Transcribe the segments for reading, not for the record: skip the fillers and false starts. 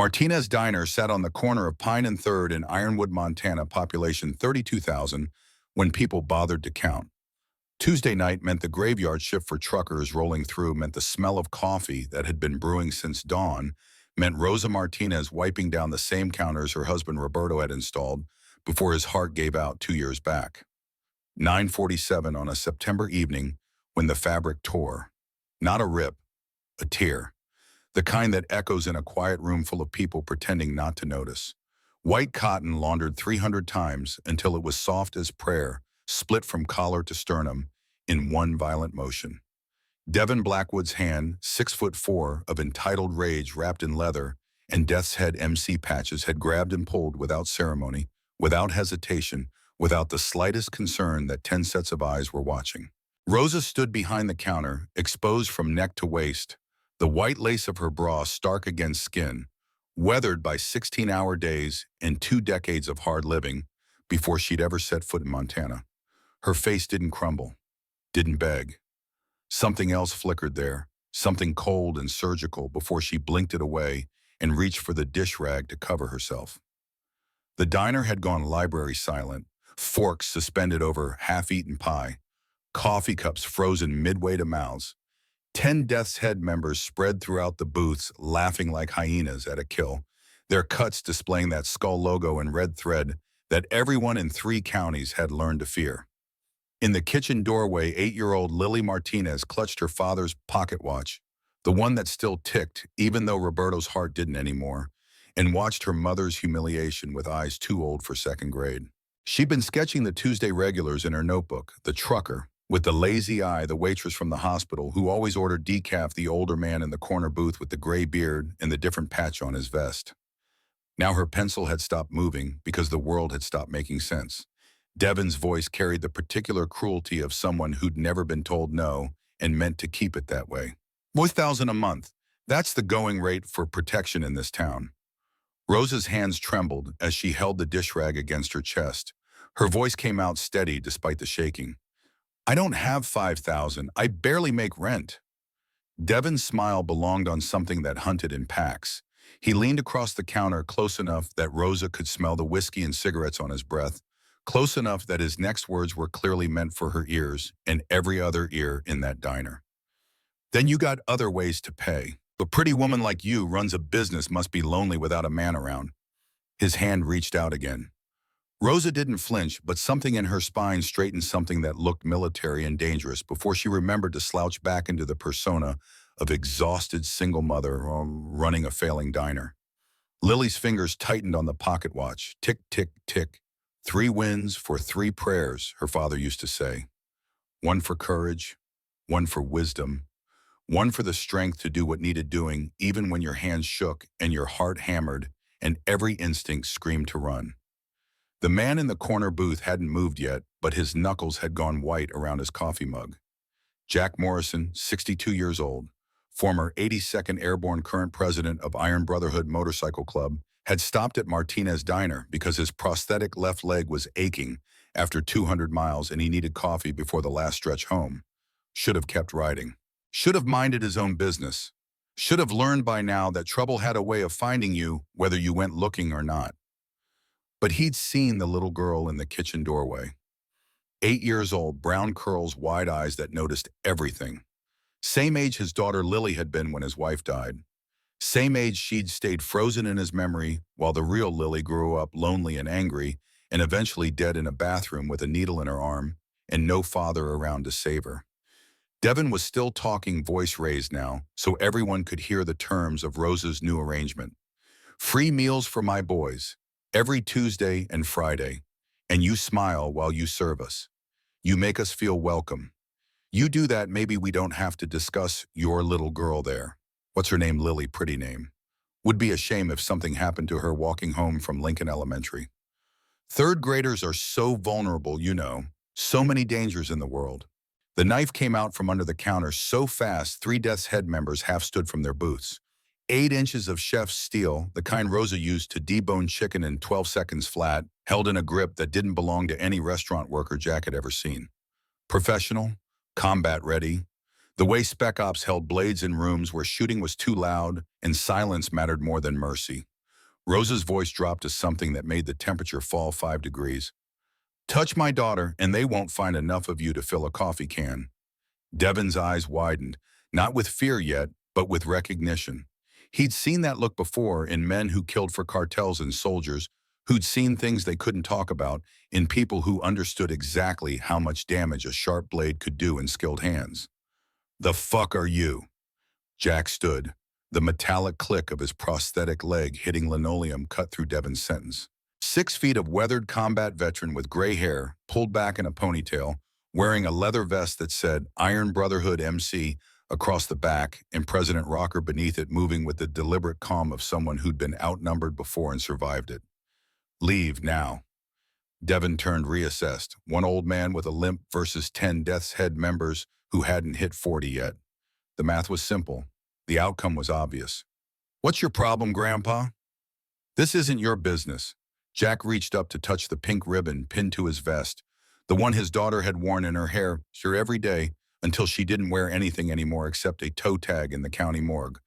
Martinez Diner sat on the corner of Pine and 3rd in Ironwood, Montana, population 32,000, when people bothered to count. Tuesday night meant the graveyard shift for truckers rolling through, meant the smell of coffee that had been brewing since dawn, meant Rosa Martinez wiping down the same counters her husband Roberto had installed before his heart gave out 2 years back. 9:47 on a September evening when the fabric tore. Not a rip, a tear. The kind that echoes in a quiet room full of people pretending not to notice. White cotton laundered 300 times until it was soft as prayer, split from collar to sternum in one violent motion. Devin Blackwood's hand, 6'4", of entitled rage wrapped in leather and death's head MC patches, had grabbed and pulled without ceremony, without hesitation, without the slightest concern that 10 sets of eyes were watching. Rosa stood behind the counter, exposed from neck to waist, the white lace of her bra stark against skin, weathered by 16-hour days and 2 decades of hard living before she'd ever set foot in Montana. Her face didn't crumble, didn't beg. Something else flickered there, something cold and surgical, before she blinked it away and reached for the dish rag to cover herself. The diner had gone library silent, forks suspended over half-eaten pie, coffee cups frozen midway to mouths. 10 Death's Head members spread throughout the booths, laughing like hyenas at a kill, their cuts displaying that skull logo in red thread that everyone in 3 counties had learned to fear. In the kitchen doorway, 8-year-old Lily Martinez clutched her father's pocket watch, the one that still ticked even though Roberto's heart didn't anymore, and watched her mother's humiliation with eyes too old for 2nd grade. She'd been sketching the Tuesday regulars in her notebook, the trucker, with the lazy eye, the waitress from the hospital who always ordered decaf, the older man in the corner booth with the gray beard and the different patch on his vest. Now her pencil had stopped moving because the world had stopped making sense. Devin's voice carried the particular cruelty of someone who'd never been told no and meant to keep it that way. $1,000 a month. That's the going rate for protection in this town. Rosa's hands trembled as she held the dish rag against her chest. Her voice came out steady despite the shaking. I don't have $5,000. I barely make rent. Devin's smile belonged on something that hunted in packs. He leaned across the counter close enough that Rosa could smell the whiskey and cigarettes on his breath, close enough that his next words were clearly meant for her ears and every other ear in that diner. Then you got other ways to pay. A pretty woman like you runs a business, must be lonely without a man around. His hand reached out again. Rosa didn't flinch, but something in her spine straightened, something that looked military and dangerous, before she remembered to slouch back into the persona of exhausted single mother running a failing diner. Lily's fingers tightened on the pocket watch. Tick, tick, tick. 3 wins for 3 prayers, her father used to say. 1 for courage, 1 for wisdom, 1 for the strength to do what needed doing even when your hands shook and your heart hammered and every instinct screamed to run. The man in the corner booth hadn't moved yet, but his knuckles had gone white around his coffee mug. Jack Morrison, 62 years old, former 82nd Airborne, current president of Iron Brotherhood Motorcycle Club, had stopped at Martinez Diner because his prosthetic left leg was aching after 200 miles and he needed coffee before the last stretch home. Should have kept riding. Should have minded his own business. Should have learned by now that trouble had a way of finding you whether you went looking or not. But he'd seen the little girl in the kitchen doorway. 8 years old, brown curls, wide eyes that noticed everything. Same age his daughter Lily had been when his wife died. Same age she'd stayed frozen in his memory while the real Lily grew up lonely and angry and eventually dead in a bathroom with a needle in her arm and no father around to save her. Devin was still talking, voice raised now, so everyone could hear the terms of Rosa's new arrangement. Free meals for my boys, every Tuesday and Friday, and you smile while you serve us. You make us feel welcome. You do that, maybe we don't have to discuss your little girl there. What's her name? Lily, pretty name. Would be a shame if something happened to her walking home from Lincoln Elementary. 3rd graders are so vulnerable, you know, so many dangers in the world. The knife came out from under the counter so fast 3 Death's Head members half stood from their booths. 8 inches of chef's steel, the kind Rosa used to debone chicken in 12 seconds flat, held in a grip that didn't belong to any restaurant worker Jack had ever seen. Professional, combat ready, the way Spec Ops held blades in rooms where shooting was too loud and silence mattered more than mercy. Rosa's voice dropped to something that made the temperature fall 5 degrees. Touch my daughter, and they won't find enough of you to fill a coffee can. Devin's eyes widened, not with fear yet, but with recognition. He'd seen that look before in men who killed for cartels and soldiers, who'd seen things they couldn't talk about, in people who understood exactly how much damage a sharp blade could do in skilled hands. The fuck are you? Jack stood. The metallic click of his prosthetic leg hitting linoleum cut through Devin's sentence. 6 feet of weathered combat veteran with gray hair, pulled back in a ponytail, wearing a leather vest that said Iron Brotherhood MC across the back, and President Rocker beneath it, moving with the deliberate calm of someone who'd been outnumbered before and survived it. Leave now. Devin turned, reassessed. One old man with a limp versus 10 Death's Head members who hadn't hit 40 yet. The math was simple. The outcome was obvious. What's your problem, Grandpa? This isn't your business. Jack reached up to touch the pink ribbon pinned to his vest, the one his daughter had worn in her hair every day until she didn't wear anything anymore except a toe tag in the county morgue.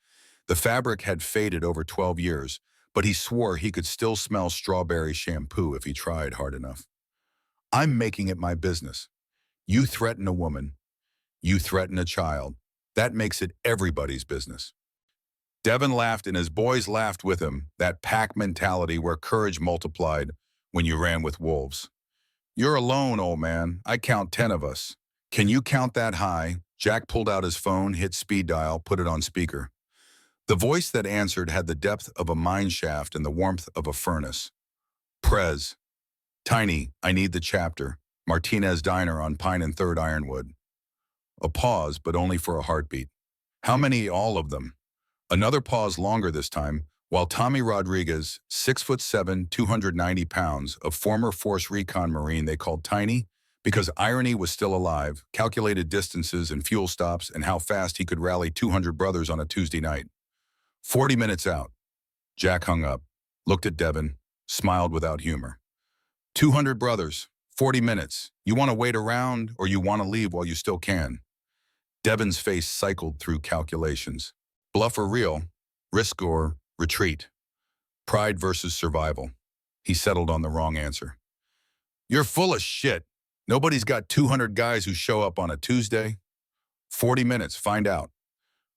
The fabric had faded over 12 years, but he swore he could still smell strawberry shampoo if he tried hard enough. I'm making it my business. You threaten a woman. You threaten a child. That makes it everybody's business. Devin laughed and his boys laughed with him, that pack mentality where courage multiplied when you ran with wolves. You're alone, old man. I count 10 of us. Can you count that high? Jack pulled out his phone, hit speed dial, put it on speaker. The voice that answered had the depth of a mine shaft and the warmth of a furnace. Prez. Tiny, I need the chapter. Martinez Diner on Pine and 3rd Ironwood. A pause, but only for a heartbeat. How many? All of them. Another pause, longer this time, while Tommy Rodriguez, 6'7", 290 pounds, a former Force Recon Marine they called Tiny, because irony was still alive, calculated distances and fuel stops and how fast he could rally 200 brothers on a Tuesday night. 40 minutes out. Jack hung up, looked at Devin, smiled without humor. 200 brothers, 40 minutes. You want to wait around or you want to leave while you still can? Devin's face cycled through calculations. Bluff or real, risk or retreat. Pride versus survival. He settled on the wrong answer. You're full of shit. Nobody's got 200 guys who show up on a Tuesday. 40 minutes, find out.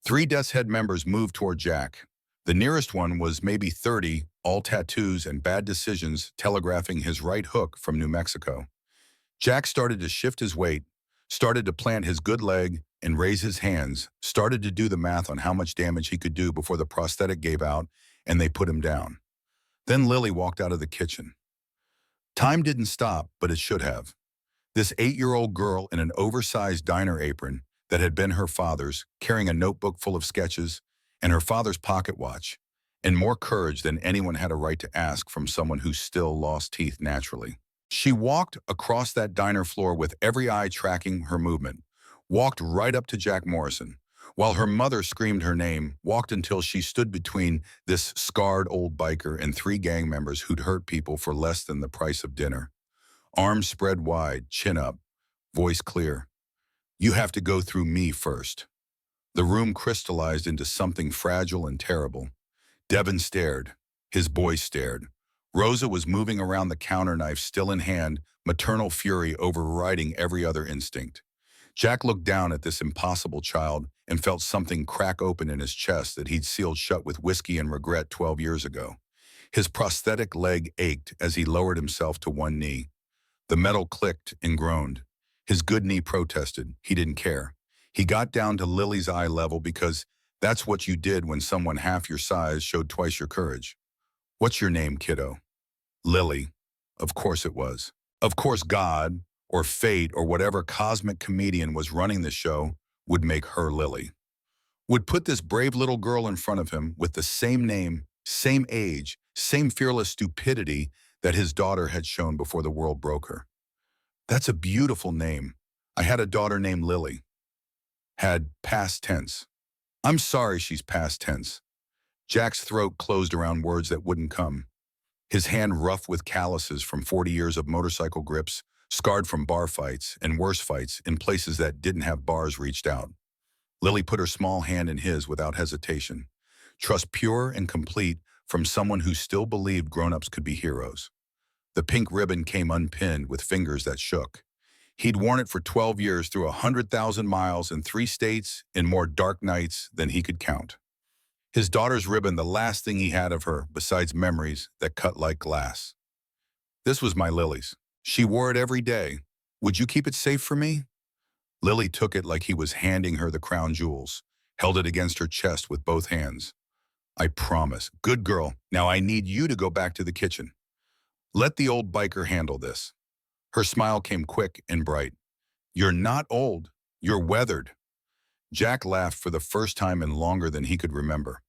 3 Death's Head members moved toward Jack. The nearest one was maybe 30, all tattoos and bad decisions, telegraphing his right hook from New Mexico. Jack started to shift his weight, started to plant his good leg and raise his hands, started to do the math on how much damage he could do before the prosthetic gave out and they put him down. Then Lily walked out of the kitchen. Time didn't stop, but it should have. This 8-year-old girl in an oversized diner apron that had been her father's, carrying a notebook full of sketches, and her father's pocket watch, and more courage than anyone had a right to ask from someone who still lost teeth naturally. She walked across that diner floor with every eye tracking her movement, walked right up to Jack Morrison, while her mother screamed her name, walked until she stood between this scarred old biker and 3 gang members who'd hurt people for less than the price of dinner. Arms spread wide, chin up, voice clear. You have to go through me first. The room crystallized into something fragile and terrible. Devin stared. His boys stared. Rosa was moving around the counter, knife still in hand, maternal fury overriding every other instinct. Jack looked down at this impossible child and felt something crack open in his chest that he'd sealed shut with whiskey and regret 12 years ago. His prosthetic leg ached as he lowered himself to one knee. The metal clicked and groaned. His good knee protested. He didn't care. He got down to Lily's eye level because that's what you did when someone half your size showed twice your courage. What's your name, kiddo? Lily. Of course it was. Of course God, or fate, or whatever cosmic comedian was running the show would make her Lily. Would put this brave little girl in front of him with the same name, same age, same fearless stupidity that his daughter had shown before the world broke her. That's a beautiful name. I had a daughter named Lily. Had past tense. I'm sorry she's past tense. Jack's throat closed around words that wouldn't come. His hand rough with calluses from 40 years of motorcycle grips, scarred from bar fights and worse fights in places that didn't have bars, reached out. Lily put her small hand in his without hesitation. Trust pure and complete, from someone who still believed grown-ups could be heroes. The pink ribbon came unpinned with fingers that shook. He'd worn it for 12 years through 100,000 miles in 3 states in more dark nights than he could count. His daughter's ribbon, the last thing he had of her, besides memories that cut like glass. This was my Lily's. She wore it every day. Would you keep it safe for me? Lily took it like he was handing her the crown jewels, held it against her chest with both hands. I promise. Good girl. Now I need you to go back to the kitchen. Let the old biker handle this. Her smile came quick and bright. You're not old. You're weathered. Jack laughed for the first time in longer than he could remember.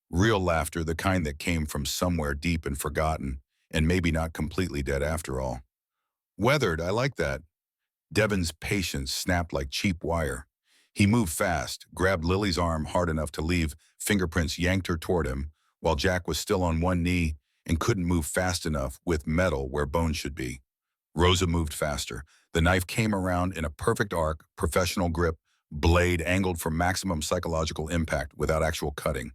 Real laughter, the kind that came from somewhere deep and forgotten, and maybe not completely dead after all. Weathered, I like that. Devin's patience snapped like cheap wire. He moved fast, grabbed Lily's arm hard enough to leave fingerprints yanked her toward him, while Jack was still on one knee and couldn't move fast enough with metal where bone should be. Rosa moved faster. The knife came around in a perfect arc, professional grip, blade angled for maximum psychological impact without actual cutting.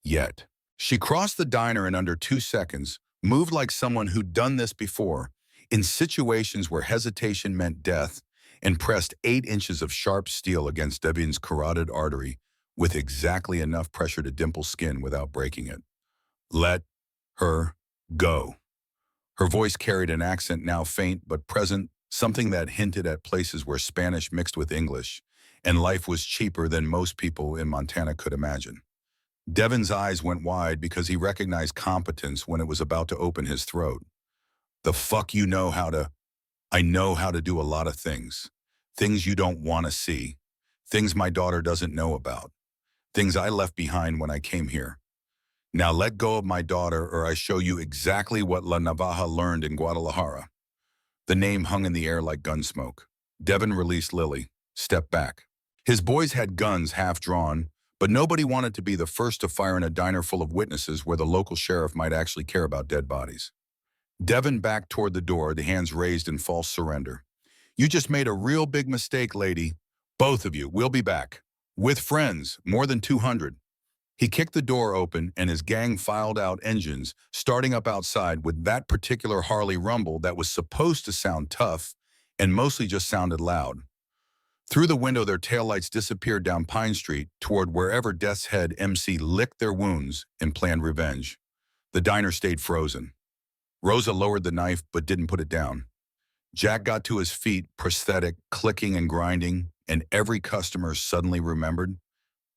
Yet, she crossed the diner in under 2 seconds, moved like someone who'd done this before, in situations where hesitation meant death, and pressed 8 inches of sharp steel against Devin's carotid artery with exactly enough pressure to dimple skin without breaking it. Let her go. Her voice carried an accent now faint but present, something that hinted at places where Spanish mixed with English, and life was cheaper than most people in Montana could imagine. Devin's eyes went wide because he recognized competence when it was about to open his throat. The fuck you know how to... I know how to do a lot of things. Things you don't want to see. Things my daughter doesn't know about. Things I left behind when I came here. Now let go of my daughter or I show you exactly what La Navaja learned in Guadalajara. The name hung in the air like gun smoke. Devin released Lily, stepped back. His boys had guns half drawn, but nobody wanted to be the first to fire in a diner full of witnesses where the local sheriff might actually care about dead bodies. Devin backed toward the door, the hands raised in false surrender. You just made a real big mistake, lady. Both of you, we'll be back. With friends, more than 200. He kicked the door open and his gang filed out, engines starting up outside with that particular Harley rumble that was supposed to sound tough and mostly just sounded loud. Through the window, their taillights disappeared down Pine Street toward wherever Death's Head MC licked their wounds and planned revenge. The diner stayed frozen. Rosa lowered the knife but didn't put it down. Jack got to his feet, prosthetic, clicking and grinding, and every customer suddenly remembered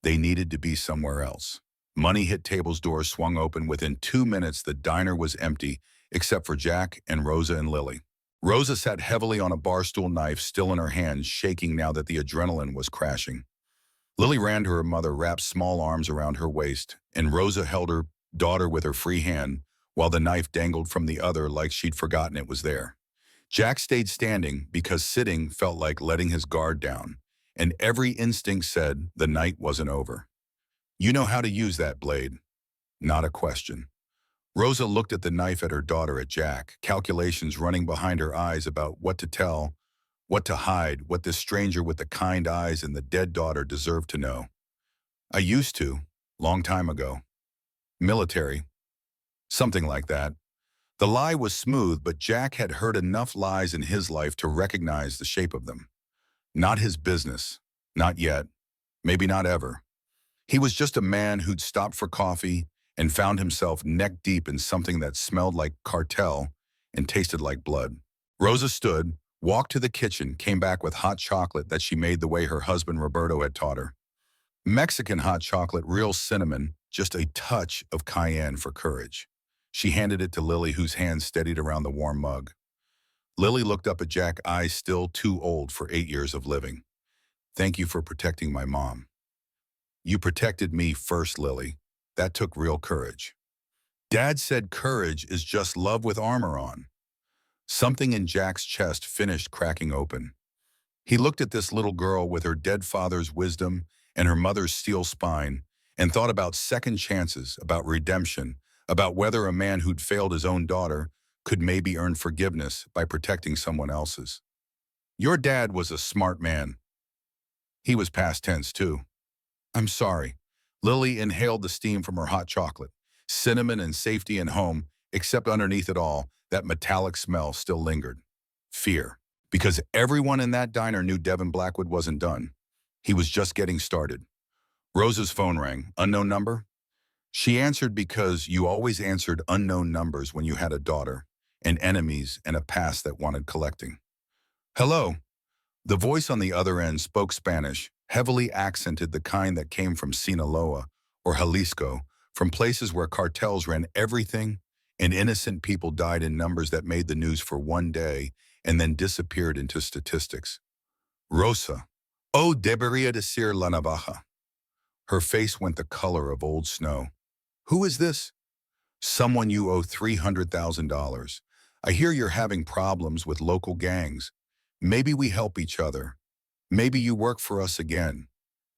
they needed to be somewhere else. Money hit table's doors swung open. Within 2 minutes, the diner was empty, except for Jack and Rosa and Lily. Rosa sat heavily on a bar stool, knife still in her hand, shaking now that the adrenaline was crashing. Lily ran to her mother, wrapped small arms around her waist, and Rosa held her daughter with her free hand, while the knife dangled from the other like she'd forgotten it was there. Jack stayed standing because sitting felt like letting his guard down, and every instinct said the night wasn't over. You know how to use that blade. Not a question. Rosa looked at the knife, at her daughter, at Jack, calculations running behind her eyes about what to tell, what to hide, what this stranger with the kind eyes and the dead daughter deserved to know. I used to, long time ago. Military. Something like that. The lie was smooth, but Jack had heard enough lies in his life to recognize the shape of them. Not his business. Not yet. Maybe not ever. He was just a man who'd stopped for coffee and found himself neck-deep in something that smelled like cartel and tasted like blood. Rosa stood, walked to the kitchen, came back with hot chocolate that she made the way her husband Roberto had taught her. Mexican hot chocolate, real cinnamon, just a touch of cayenne for courage. She handed it to Lily, whose hands steadied around the warm mug. Lily looked up at Jack, eyes still too old for 8 years of living. Thank you for protecting my mom. You protected me first, Lily. That took real courage. Dad said courage is just love with armor on. Something in Jack's chest finished cracking open. He looked at this little girl with her dead father's wisdom and her mother's steel spine and thought about second chances, about redemption, about whether a man who'd failed his own daughter could maybe earn forgiveness by protecting someone else's. Your dad was a smart man. He was past tense, too. I'm sorry. Lily inhaled the steam from her hot chocolate. cinnamon and safety and home, except underneath it all, that metallic smell still lingered. Fear. Because everyone in that diner knew Devin Blackwood wasn't done. He was just getting started. Rosa's phone rang. Unknown number? She answered because you always answered unknown numbers when you had a daughter, and enemies, and a past that wanted collecting. Hello. The voice on the other end spoke Spanish, heavily accented, the kind that came from Sinaloa or Jalisco, from places where cartels ran everything and innocent people died in numbers that made the news for one day and then disappeared into statistics. Rosa. Oh, debería decir la navaja. Her face went the color of old snow. Who is this? Someone you owe $300,000. I hear you're having problems with local gangs. Maybe we help each other. Maybe you work for us again.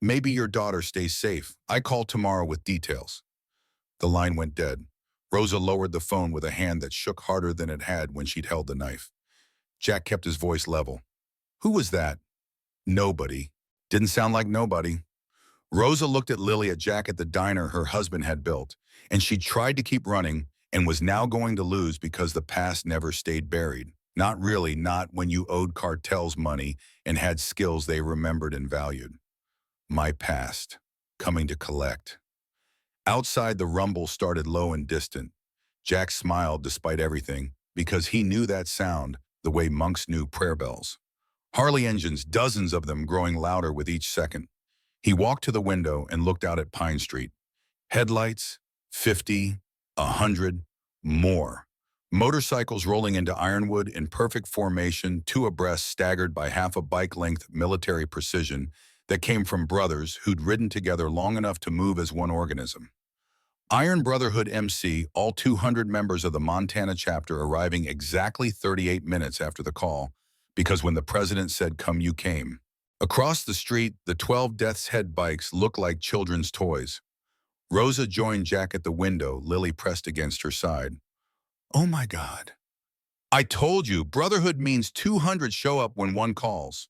Maybe your daughter stays safe. I call tomorrow with details. The line went dead. Rosa lowered the phone with a hand that shook harder than it had when she'd held the knife. Jack kept his voice level. Who was that? Nobody. Didn't sound like nobody. Rosa looked at Lily at Jack at the diner her husband had built, and she tried to keep running and was now going to lose because the past never stayed buried. Not really, not when you owed cartels money and had skills they remembered and valued. My past. Coming to collect. Outside, the rumble started low and distant. Jack smiled despite everything, because he knew that sound the way monks knew prayer bells. Harley engines, dozens of them growing louder with each second. He walked to the window and looked out at Pine Street. Headlights, 50, 100, more. Motorcycles rolling into Ironwood in perfect formation, two abreast, staggered by half a bike-length military precision that came from brothers who'd ridden together long enough to move as one organism. Iron Brotherhood MC, all 200 members of the Montana chapter arriving exactly 38 minutes after the call, because when the president said, "Come, you came." Across the street, the 12 Death's Head bikes looked like children's toys. Rosa joined Jack at the window, Lily pressed against her side. Oh my God. I told you, Brotherhood means 200 show up when one calls.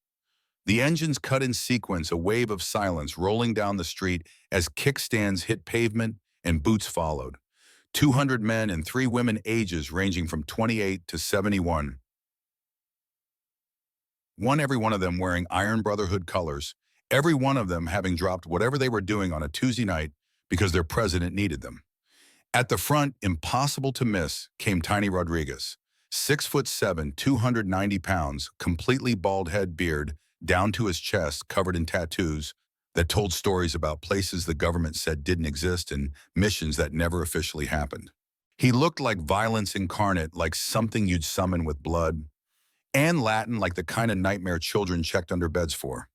The engines cut in sequence, a wave of silence rolling down the street as kickstands hit pavement and boots followed. 200 men and 3 women, ages ranging from 28 to 71. Every one of them wearing Iron Brotherhood colors, every one of them having dropped whatever they were doing on a Tuesday night because their president needed them. At the front, impossible to miss, came Tiny Rodriguez. 6'7", 290 pounds, completely bald head, beard, down to his chest, covered in tattoos that told stories about places the government said didn't exist and missions that never officially happened. He looked like violence incarnate, like something you'd summon with blood, and Latin, like the kind of nightmare children checked under beds for.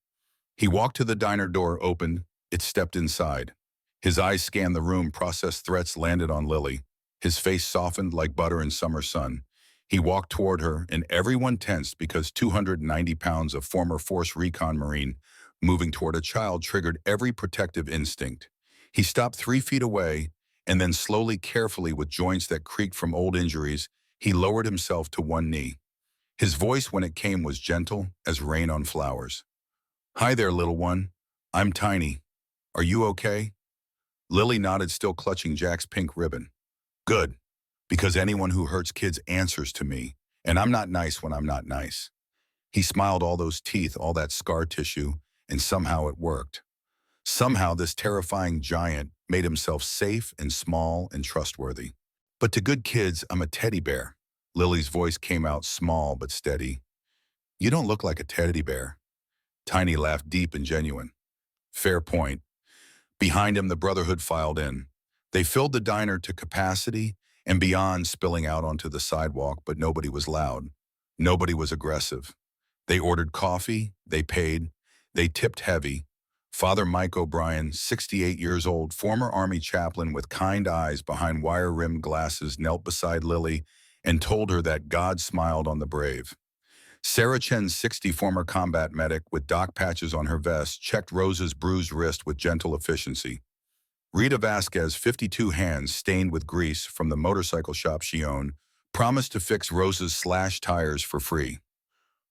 He walked to the diner door, opened, it stepped inside. His eyes scanned the room, processed threats, landed on Lily. His face softened like butter in summer sun. He walked toward her, and everyone tensed because 290 pounds of former Force Recon Marine moving toward a child triggered every protective instinct. He stopped 3 feet away, and then slowly, carefully, with joints that creaked from old injuries, he lowered himself to one knee. His voice, when it came, was gentle as rain on flowers. Hi there, little one. I'm Tiny. Are you okay? Lily nodded, still clutching Jack's pink ribbon. Good, because anyone who hurts kids answers to me, and I'm not nice when I'm not nice. He smiled, all those teeth, all that scar tissue, and somehow it worked. Somehow this terrifying giant made himself safe and small and trustworthy. But to good kids, I'm a teddy bear. Lily's voice came out small but steady. You don't look like a teddy bear. Tiny laughed, deep and genuine. Fair point. Behind him, the Brotherhood filed in. They filled the diner to capacity and beyond, spilling out onto the sidewalk, but nobody was loud. Nobody was aggressive. They ordered coffee, they paid, they tipped heavy. Father Mike O'Brien, 68 years old, former Army chaplain with kind eyes behind wire-rimmed glasses, knelt beside Lily and told her that God smiled on the brave. Sarah Chen, 60, former combat medic with dock patches on her vest, checked Rosa's bruised wrist with gentle efficiency. Rita Vasquez, 52, hands stained with grease from the motorcycle shop she owned, promised to fix Rosa's slashed tires for free.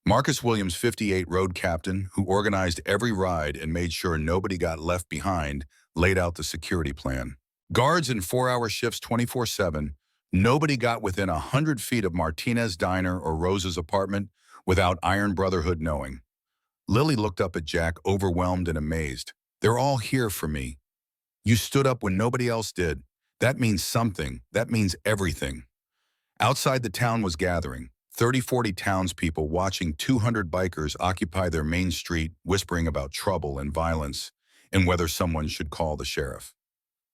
Marcus Williams, 58, road captain, who organized every ride and made sure nobody got left behind, laid out the security plan. Guards in 4-hour shifts 24/7. Nobody got within 100 feet of Martinez Diner or Rosa's apartment without Iron Brotherhood knowing. Lily looked up at Jack, overwhelmed and amazed. They're all here for me. You stood up when nobody else did. That means something. That means everything. Outside the town was gathering. 30-40 townspeople watching 200 bikers occupy their main street, whispering about trouble and violence and whether someone should call the sheriff.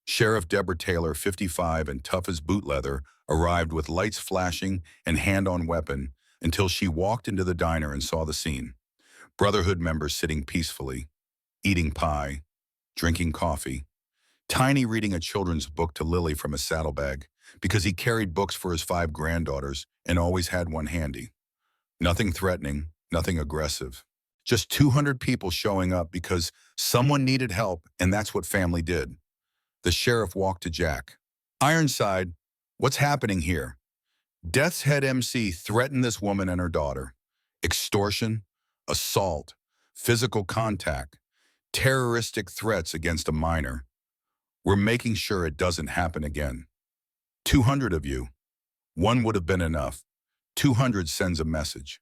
Sheriff Deborah Taylor, 55 and tough as boot leather, arrived with lights flashing and hand on weapon until she walked into the diner and saw the scene. Brotherhood members sitting peacefully, eating pie, drinking coffee. Tiny reading a children's book to Lily from a saddlebag because he carried books for his 5 granddaughters and always had one handy. Nothing threatening, nothing aggressive. Just 200 people showing up because someone needed help, and that's what family did. The sheriff walked to Jack. Ironside, what's happening here? Death's Head MC threatened this woman and her daughter. Extortion, assault, physical contact, terroristic threats against a minor. We're making sure it doesn't happen again. 200 of you. One would have been enough. 200 sends a message.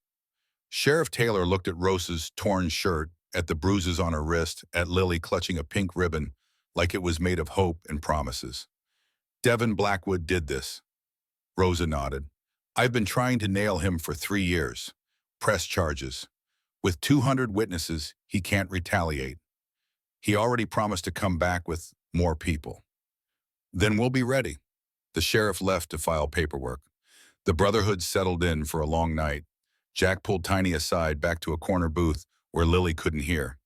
Sheriff Taylor looked at Rosa's torn shirt, at the bruises on her wrist, at Lily clutching a pink ribbon like it was made of hope and promises. Devin Blackwood did this. Rosa nodded. I've been trying to nail him for 3 years. Press charges. With 200 witnesses, he can't retaliate. He already promised to come back with more people. Then we'll be ready. The sheriff left to file paperwork. The Brotherhood settled in for a long night. Jack pulled Tiny aside back to a corner booth where Lily couldn't hear.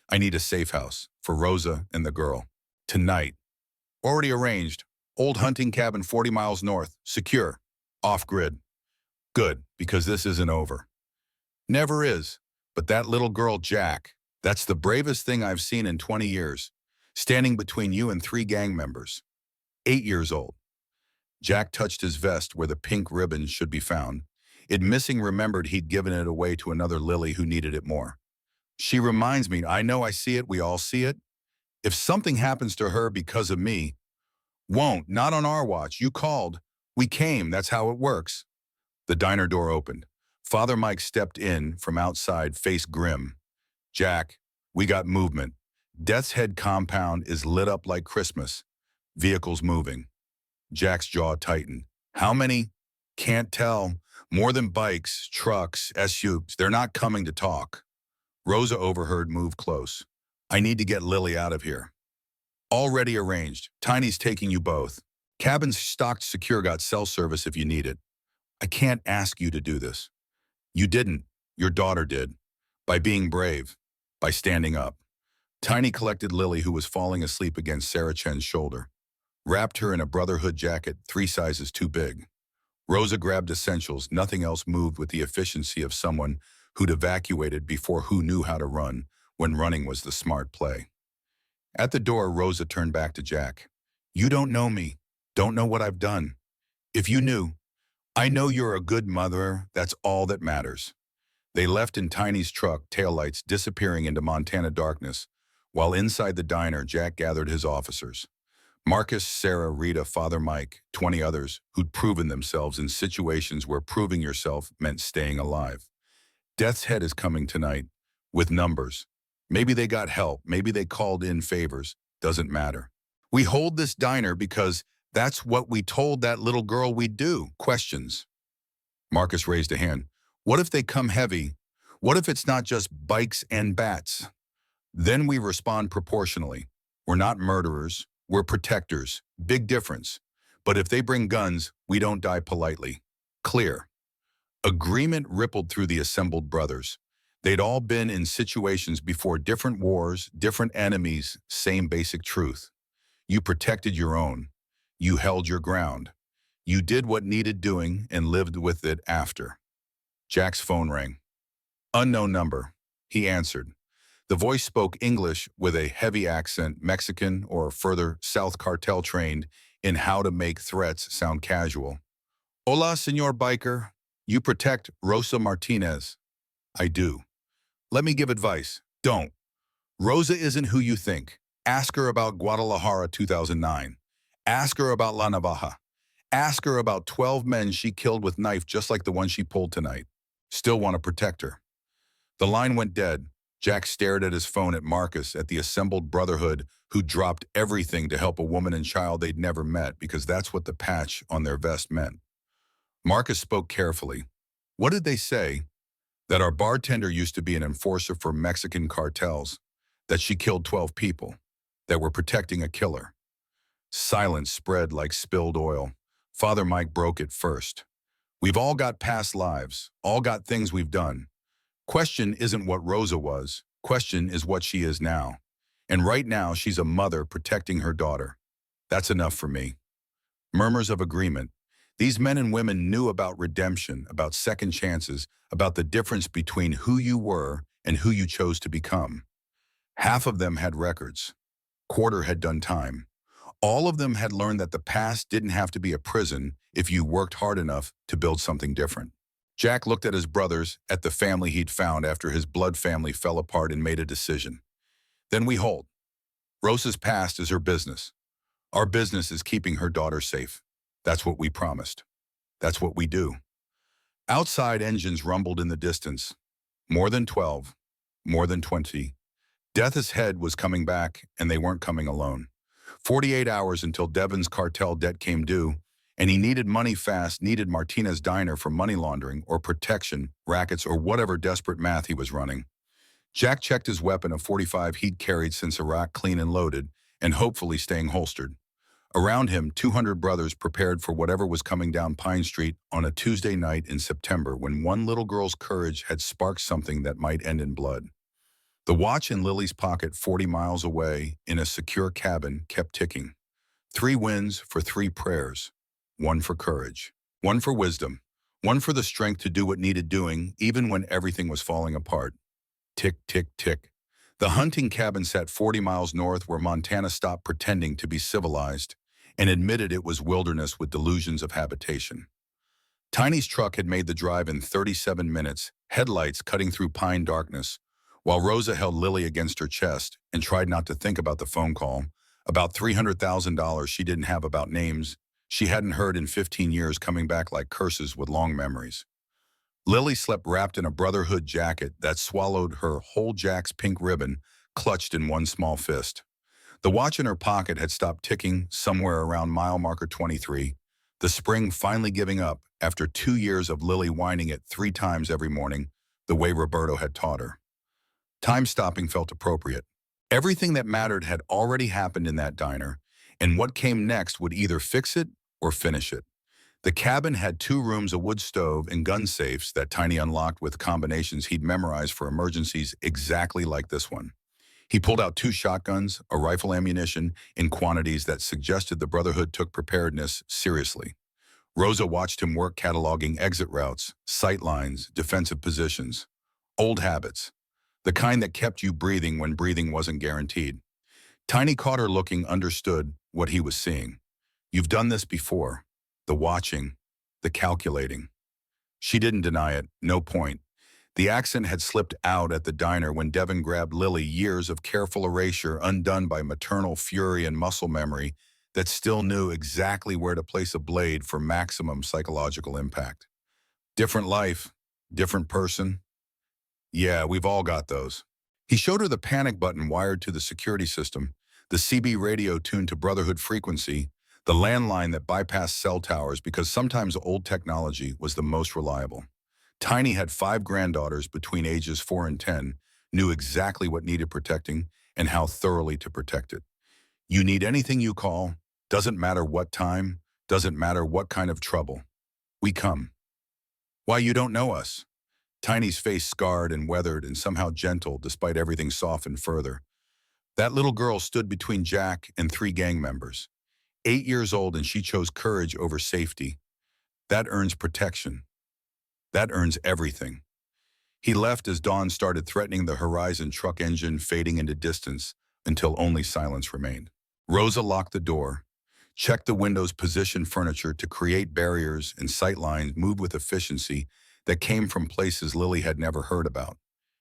I need a safe house for Rosa and the girl. Tonight. Already arranged. Old hunting cabin 40 miles north. Secure. Off-grid. Good, because this isn't over. Never is. But that little girl, Jack, that's the bravest thing I've seen in 20 years. Standing between you and 3 gang members. 8 years old. Jack touched his vest where the pink ribbon should be found. It missing remembered he'd given it away to another Lily who needed it more. She reminds me, I know I see it, we all see it. If something happens to her because of me, won't, not on our watch. You called. We came, that's how it works. The diner door opened. Father Mike stepped in from outside, face grim. Jack, we got movement. Death's Head compound is lit up like Christmas. Vehicles moving. Jack's jaw tightened. How many? Can't tell. More than bikes, trucks, SUVs. They're not coming to talk. Rosa overheard, move close. I need to get Lily out of here. Already arranged. Tiny's taking you both. Cabin's stocked secure, got cell service if you need it. I can't ask you to do this. You didn't. Your daughter did. By being brave. By standing up. Tiny collected Lily, who was falling asleep against Sarah Chen's shoulder. Wrapped her in a Brotherhood jacket 3 sizes too big. Rosa grabbed essentials. Nothing else moved with the efficiency of someone who'd evacuated before who knew how to run when running was the smart play. At the door, Rosa turned back to Jack. You don't know me. Don't know what I've done. If you knew, I know you're a good mother. That's all that matters. They left in Tiny's truck, taillights disappearing into Montana darkness, while inside the diner, Jack gathered his officers. Marcus, Sarah, Rita, Father Mike, 20 others who'd proven themselves in situations where proving yourself meant staying alive. Death's Head is coming tonight, with numbers. Maybe they got help, maybe they called in favors, doesn't matter. We hold this diner because that's what we told that little girl we'd do. Questions. Marcus raised a hand. What if they come heavy? What if it's not just bikes and bats? Then we respond proportionally. We're not murderers. We're protectors. Big difference. But if they bring guns, we don't die politely. Clear. Agreement rippled through the assembled brothers. They'd all been in situations before, different wars, different enemies, same basic truth. You protected your own. You held your ground. You did what needed doing and lived with it after. Jack's phone rang. Unknown number. He answered. The voice spoke English with a heavy accent, Mexican or further South cartel trained in how to make threats sound casual. Hola, Senor Biker. You protect Rosa Martinez. I do. Let me give advice. Don't. Rosa isn't who you think. Ask her about Guadalajara 2009. Ask her about La Navaja. Ask her about 12 men she killed with knife just like the one she pulled tonight. Still want to protect her. The line went dead. Jack stared at his phone at Marcus, at the assembled brotherhood who dropped everything to help a woman and child they'd never met because that's what the patch on their vest meant. Marcus spoke carefully. What did they say? That our bartender used to be an enforcer for Mexican cartels, that she killed 12 people, that we're protecting a killer. Silence spread like spilled oil. Father Mike broke it first. We've all got past lives, all got things we've done. Question isn't what Rosa was. Question is what she is now. And right now, she's a mother protecting her daughter. That's enough for me. Murmurs of agreement. These men and women knew about redemption, about second chances, about the difference between who you were and who you chose to become. Half of them had records. Quarter had done time. All of them had learned that the past didn't have to be a prison if you worked hard enough to build something different. Jack looked at his brothers, at the family he'd found after his blood family fell apart and made a decision. Then we hold. Rosa's past is her business. Our business is keeping her daughter safe. That's what we promised. That's what we do. Outside engines rumbled in the distance. More than 12. More than 20. Death's head was coming back, and they weren't coming alone. 48 hours until Devon's cartel debt came due, and he needed money fast, needed Martinez Diner for money laundering or protection, rackets, or whatever desperate math he was running. Jack checked his weapon, a .45 he'd carried since Iraq, clean and loaded, and hopefully staying holstered. Around him, 200 brothers prepared for whatever was coming down Pine Street on a Tuesday night in September when one little girl's courage had sparked something that might end in blood. The watch in Lily's pocket 40 miles away in a secure cabin kept ticking. 3 wins for 3 prayers. 1 for courage. 1 for wisdom. 1 for the strength to do what needed doing even when everything was falling apart. Tick, tick, tick. The hunting cabin sat 40 miles north where Montana stopped pretending to be civilized and admitted it was wilderness with delusions of habitation. Tiny's truck had made the drive in 37 minutes, headlights cutting through pine darkness, while Rosa held Lily against her chest and tried not to think about the phone call, about $300,000 she didn't have, about names she hadn't heard in 15 years coming back like curses with long memories. Lily slept wrapped in a brotherhood jacket that swallowed her whole Jack's pink ribbon, clutched in one small fist. The watch in her pocket had stopped ticking somewhere around mile marker 23, the spring finally giving up after 2 years of Lily whining it 3 times every morning, the way Roberto had taught her. Time stopping felt appropriate. Everything that mattered had already happened in that diner, and what came next would either fix it or finish it. The cabin had 2 rooms, a wood stove, and gun safes that Tiny unlocked with combinations he'd memorized for emergencies exactly like this one. He pulled out 2 shotguns, a rifle ammunition, in quantities that suggested the Brotherhood took preparedness seriously. Rosa watched him work, cataloging exit routes, sight lines, defensive positions. Old habits. The kind that kept you breathing when breathing wasn't guaranteed. Tiny caught her looking, understood what he was seeing. You've done this before. The watching, the calculating. She didn't deny it, no point. The accent had slipped out at the diner when Devon grabbed Lily, years of careful erasure undone by maternal fury and muscle memory that still knew exactly where to place a blade for maximum psychological impact. Different life, different person. Yeah, we've all got those. He showed her the panic button wired to the security system, the CB radio tuned to Brotherhood frequency, the landline that bypassed cell towers because sometimes old technology was the most reliable. Tiny had 5 granddaughters between ages 4 and 10, knew exactly what needed protecting and how thoroughly to protect it. You need anything you call, doesn't matter what time, doesn't matter what kind of trouble. We come. Why, you don't know us? Tiny's face scarred and weathered and somehow gentle despite everything softened further. That little girl stood between Jack and 3 gang members. 8 years old, and she chose courage over safety. That earns protection. That earns everything. He left as dawn started threatening the horizon, truck engine fading into distance until only silence remained. Rosa locked the door, checked the windows, positioned furniture to create barriers and sight lines, moved with efficiency that came from places Lily had never heard about,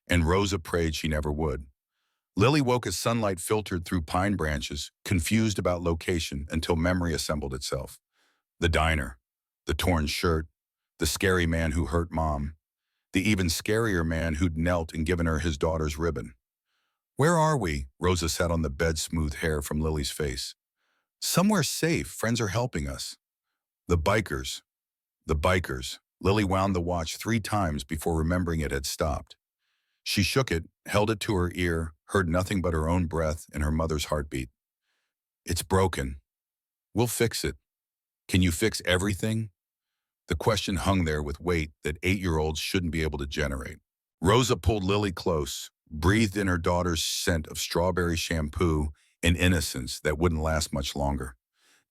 and Rosa prayed she never would. Lily woke as sunlight filtered through pine branches, confused about location until memory assembled itself. The diner, the torn shirt, the scary man who hurt Mom, the even scarier man who'd knelt and given her his daughter's ribbon. Where are we? Rosa sat on the bed, smooth hair from Lily's face. Somewhere safe. Friends are helping us. The bikers. The bikers. Lily wound the watch 3 times before remembering it had stopped. She shook it, held it to her ear, heard nothing but her own breath and her mother's heartbeat. It's broken. We'll fix it. Can you fix everything? The question hung there with weight that 8-year-olds shouldn't be able to generate. Rosa pulled Lily close, breathed in her daughter's scent of strawberry shampoo and innocence that wouldn't last much longer.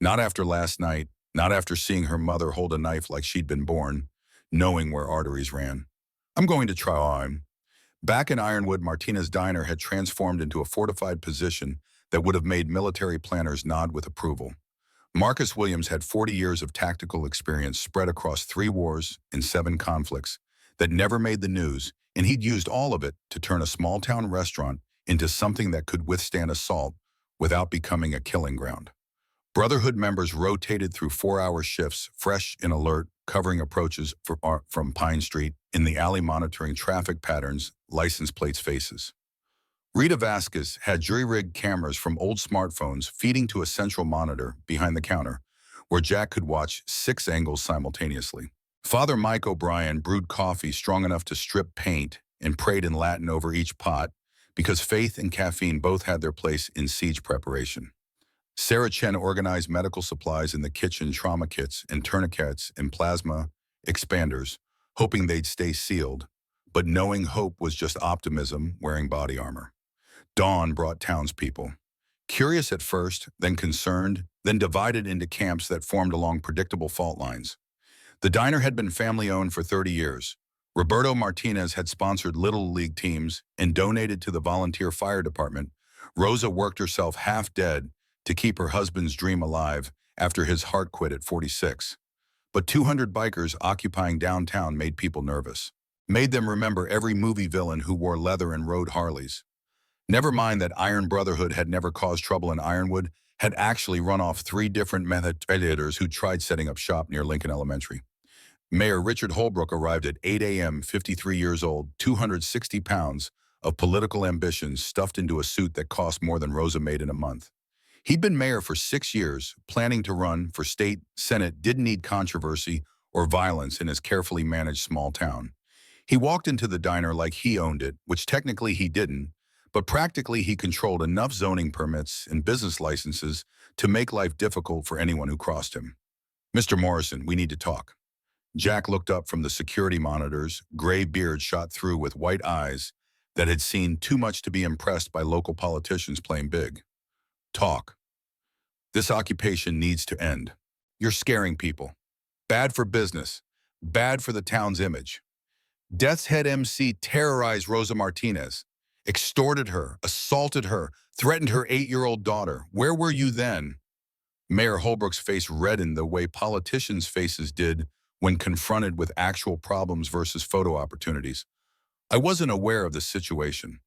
Not after last night, not after seeing her mother hold a knife like she'd been born, knowing where arteries ran. I'm going to try on. Back in Ironwood, Martina's diner had transformed into a fortified position that would have made military planners nod with approval. Marcus Williams had 40 years of tactical experience spread across 3 wars and 7 conflicts that never made the news, and he'd used all of it to turn a small-town restaurant into something that could withstand assault without becoming a killing ground. Brotherhood members rotated through 4-hour shifts, fresh and alert, covering approaches from Pine Street, in the alley monitoring traffic patterns, license plates, faces. Rita Vasquez had jury-rigged cameras from old smartphones feeding to a central monitor behind the counter, where Jack could watch 6 angles simultaneously. Father Mike O'Brien brewed coffee strong enough to strip paint and prayed in Latin over each pot, because faith and caffeine both had their place in siege preparation. Sarah Chen organized medical supplies in the kitchen, trauma kits and tourniquets and plasma expanders, hoping they'd stay sealed, but knowing hope was just optimism wearing body armor. Dawn brought townspeople, curious at first, then concerned, then divided into camps that formed along predictable fault lines. The diner had been family-owned for 30 years. Roberto Martinez had sponsored Little League teams and donated to the volunteer fire department. Rosa worked herself half dead to keep her husband's dream alive after his heart quit at 46. But 200 bikers occupying downtown made people nervous, made them remember every movie villain who wore leather and rode Harleys. Never mind that Iron Brotherhood had never caused trouble in Ironwood, had actually run off 3 different methodators who tried setting up shop near Lincoln Elementary. Mayor Richard Holbrook arrived at 8 a.m., 53 years old, 260 pounds of political ambitions stuffed into a suit that cost more than Rosa made in a month. He'd been mayor for 6 years, planning to run for state senate, didn't need controversy or violence in his carefully managed small town. He walked into the diner like he owned it, which technically he didn't, but practically he controlled enough zoning permits and business licenses to make life difficult for anyone who crossed him. Mr. Morrison, we need to talk. Jack looked up from the security monitors, gray beard shot through with white eyes that had seen too much to be impressed by local politicians playing big. Talk. This occupation needs to end. You're scaring people. Bad for business. Bad for the town's image. Death's Head MC terrorized Rosa Martinez, extorted her, assaulted her, threatened her 8-year-old daughter. Where were you then? Mayor Holbrook's face reddened the way politicians' faces did when confronted with actual problems versus photo opportunities. I wasn't aware of the situation.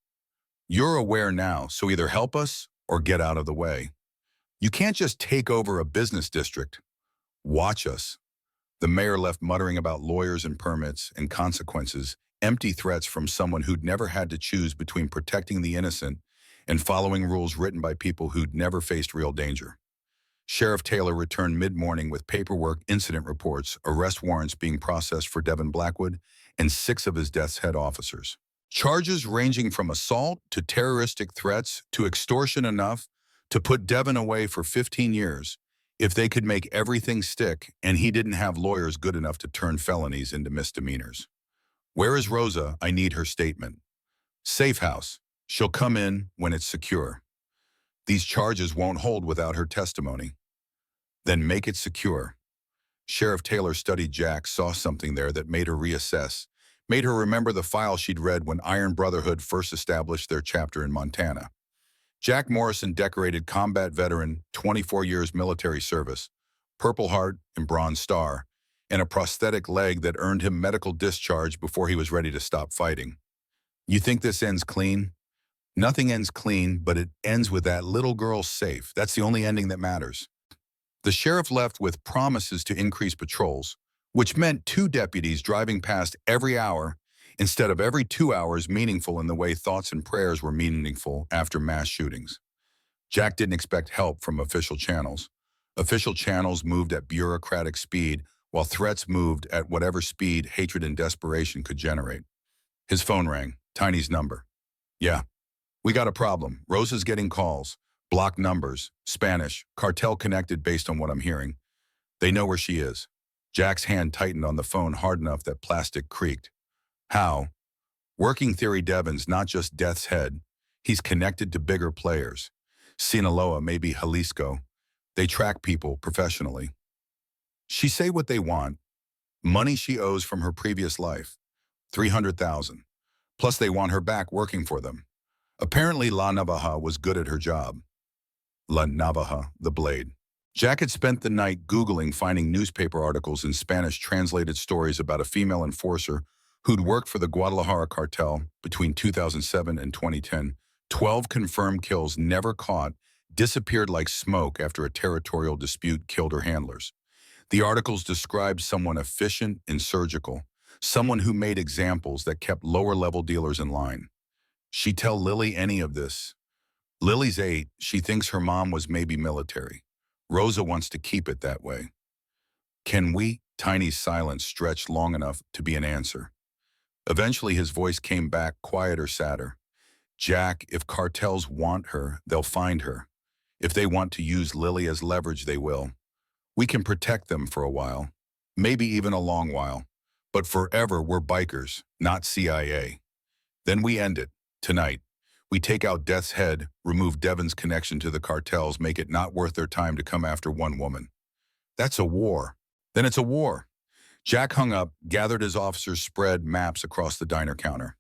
You're aware now, so either help us or get out of the way. You can't just take over a business district. Watch us. The mayor left muttering about lawyers and permits and consequences, empty threats from someone who'd never had to choose between protecting the innocent and following rules written by people who'd never faced real danger. Sheriff Taylor returned mid-morning with paperwork, incident reports, arrest warrants being processed for Devin Blackwood and 6 of his Death's Head officers. Charges ranging from assault to terroristic threats to extortion, enough to put Devin away for 15 years if they could make everything stick and he didn't have lawyers good enough to turn felonies into misdemeanors. Where is Rosa? I need her statement. Safe house. She'll come in when it's secure. These charges won't hold without her testimony. Then make it secure. Sheriff Taylor studied Jack, saw something there that made her reassess, made her remember the file she'd read when Iron Brotherhood first established their chapter in Montana. Jack Morrison, decorated combat veteran, 24 years military service, Purple Heart and Bronze Star, and a prosthetic leg that earned him medical discharge before he was ready to stop fighting. You think this ends clean? Nothing ends clean, but it ends with that little girl safe. That's the only ending that matters. The sheriff left with promises to increase patrols, which meant 2 deputies driving past every hour instead of every 2 hours, meaningful in the way thoughts and prayers were meaningful after mass shootings. Jack didn't expect help from official channels. Official channels moved at bureaucratic speed, while threats moved at whatever speed hatred and desperation could generate. His phone rang, Tiny's number. Yeah, we got a problem. Rosa's getting calls, blocked numbers, Spanish, cartel connected based on what I'm hearing. They know where she is. Jack's hand tightened on the phone hard enough that plastic creaked. How? Working theory Devon's not just Death's Head. He's connected to bigger players. Sinaloa, maybe Jalisco. They track people professionally. She say what they want. Money she owes from her previous life. 300,000. Plus they want her back working for them. Apparently La Navaja was good at her job. La Navaja, the blade. Jack had spent the night Googling, finding newspaper articles and Spanish translated stories about a female enforcer who'd worked for the Guadalajara cartel between 2007 and 2010. 12 confirmed kills never caught, disappeared like smoke after a territorial dispute killed her handlers. The articles described someone efficient and surgical, someone who made examples that kept lower-level dealers in line. She tell Lily any of this? Lily's 8, she thinks her mom was maybe military. Rosa wants to keep it that way. Can we? Tiny's silence stretched long enough to be an answer. Eventually his voice came back, quieter, sadder. Jack, if cartels want her, they'll find her. If they want to use Lily as leverage, they will. We can protect them for a while, maybe even a long while. But forever, we're bikers, not CIA. Then we end it, tonight. We take out Death's Head, remove Devon's connection to the cartels, make it not worth their time to come after one woman. That's a war. Then it's a war. Jack hung up, gathered his officers, spread maps across the diner counter.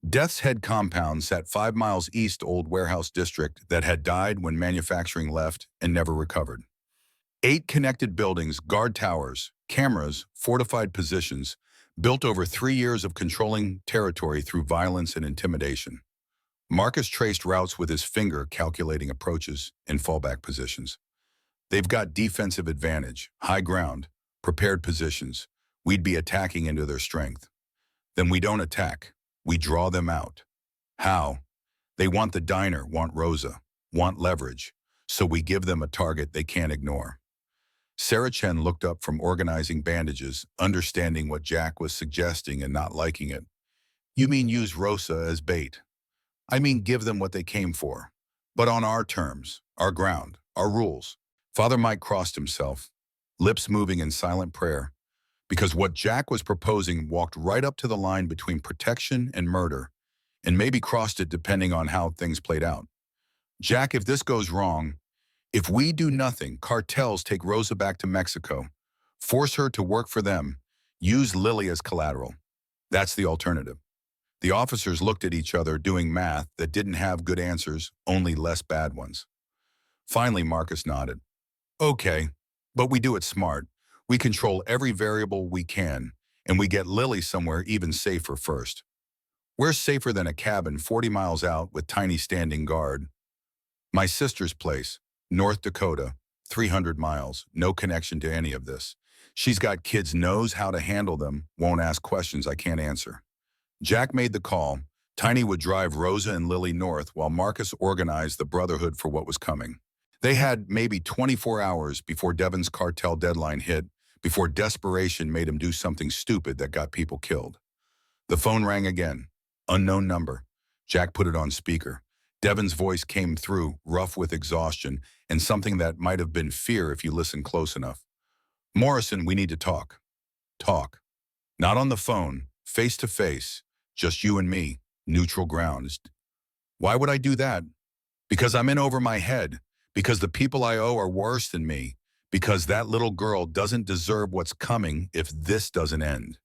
Death's Head compound sat 5 miles east old warehouse district that had died when manufacturing left and never recovered. 8 connected buildings, guard towers, cameras, fortified positions, built over 3 years of controlling territory through violence and intimidation. Marcus traced routes with his finger, calculating approaches and fallback positions. They've got defensive advantage, high ground, prepared positions. We'd be attacking into their strength. Then we don't attack. We draw them out. How? They want the diner, want Rosa, want leverage. So we give them a target they can't ignore. Sarah Chen looked up from organizing bandages, understanding what Jack was suggesting and not liking it. You mean use Rosa as bait? I mean give them what they came for. But on our terms, our ground, our rules. Father Mike crossed himself, lips moving in silent prayer, because what Jack was proposing walked right up to the line between protection and murder, and maybe crossed it depending on how things played out. Jack, if this goes wrong, if we do nothing, cartels take Rosa back to Mexico, force her to work for them, use Lily as collateral. That's the alternative. The officers looked at each other, doing math that didn't have good answers, only less bad ones. Finally, Marcus nodded. Okay, but we do it smart. We control every variable we can, and we get Lily somewhere even safer first. We're safer than a cabin 40 miles out with Tiny standing guard. My sister's place, North Dakota, 300 miles, no connection to any of this. She's got kids, knows how to handle them, won't ask questions I can't answer. Jack made the call. Tiny would drive Rosa and Lily north while Marcus organized the Brotherhood for what was coming. They had maybe 24 hours before Devon's cartel deadline hit, before desperation made him do something stupid that got people killed. The phone rang again. Unknown number. Jack put it on speaker. Devon's voice came through, rough with exhaustion, and something that might have been fear if you listened close enough. Morrison, we need to talk. Talk. Not on the phone, face to face, just you and me, neutral ground. Why would I do that? Because I'm in over my head, because the people I owe are worse than me, because that little girl doesn't deserve what's coming if this doesn't end.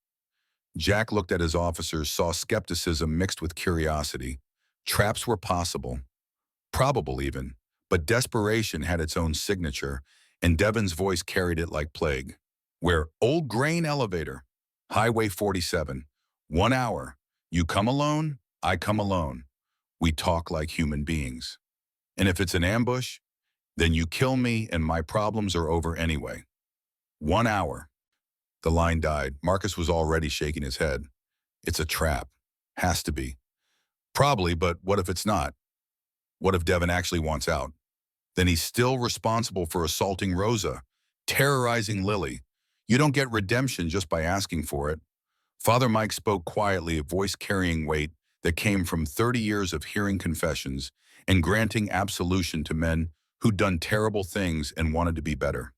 Jack looked at his officers, saw skepticism mixed with curiosity. Traps were possible, probable even, but desperation had its own signature, and Devon's voice carried it like plague. Where old grain elevator, Highway 47, 1 hour, you come alone, I come alone. We talk like human beings. And if it's an ambush, then you kill me and my problems are over anyway. 1 hour. The line died. Marcus was already shaking his head. It's a trap. Has to be. Probably, but what if it's not? What if Devin actually wants out? Then he's still responsible for assaulting Rosa, terrorizing Lily. You don't get redemption just by asking for it. Father Mike spoke quietly, a voice carrying weight that came from 30 years of hearing confessions and granting absolution to men who'd done terrible things and wanted to be better.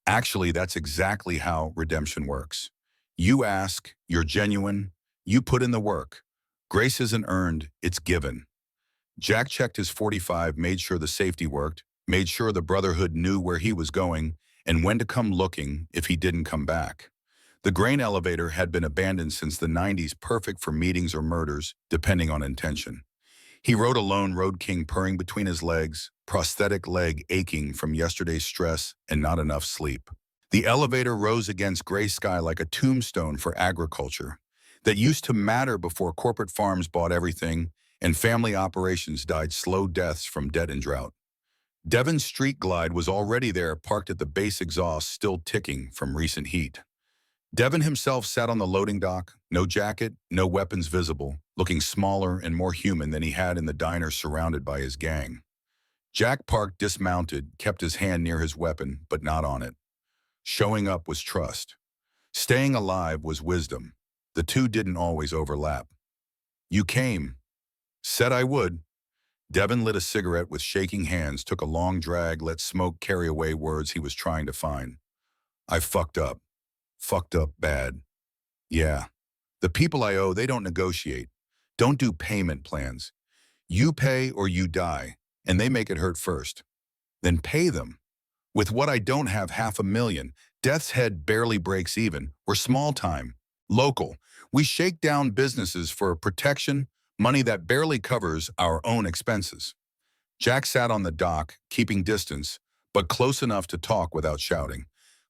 Actually, that's exactly how redemption works. You ask, you're genuine, you put in the work. Grace isn't earned, it's given. Jack checked his 45, made sure the safety worked, made sure the brotherhood knew where he was going and when to come looking if he didn't come back. The grain elevator had been abandoned since the 90s, perfect for meetings or murders, depending on intention. He rode alone, Road King purring between his legs, prosthetic leg aching from yesterday's stress and not enough sleep. The elevator rose against gray sky like a tombstone for agriculture that used to matter before corporate farms bought everything and family operations died slow deaths from debt and drought. Devin's street glide was already there, parked at the base exhaust, still ticking from recent heat. Devin himself sat on the loading dock, no jacket, no weapons visible, looking smaller and more human than he had in the diner surrounded by his gang. Jack parked dismounted, kept his hand near his weapon, but not on it. Showing up was trust. Staying alive was wisdom. The two didn't always overlap. You came. Said I would. Devin lit a cigarette with shaking hands, took a long drag, let smoke carry away words he was trying to find. I fucked up. Fucked up bad. Yeah. The people I owe, they don't negotiate. Don't do payment plans. You pay or you die, and they make it hurt first. Then pay them. With what I don't have, $500,000, Death's Head barely breaks even. We're small time. Local. We shake down businesses for protection, money that barely covers our own expenses. Jack sat on the dock, keeping distance, but close enough to talk without shouting.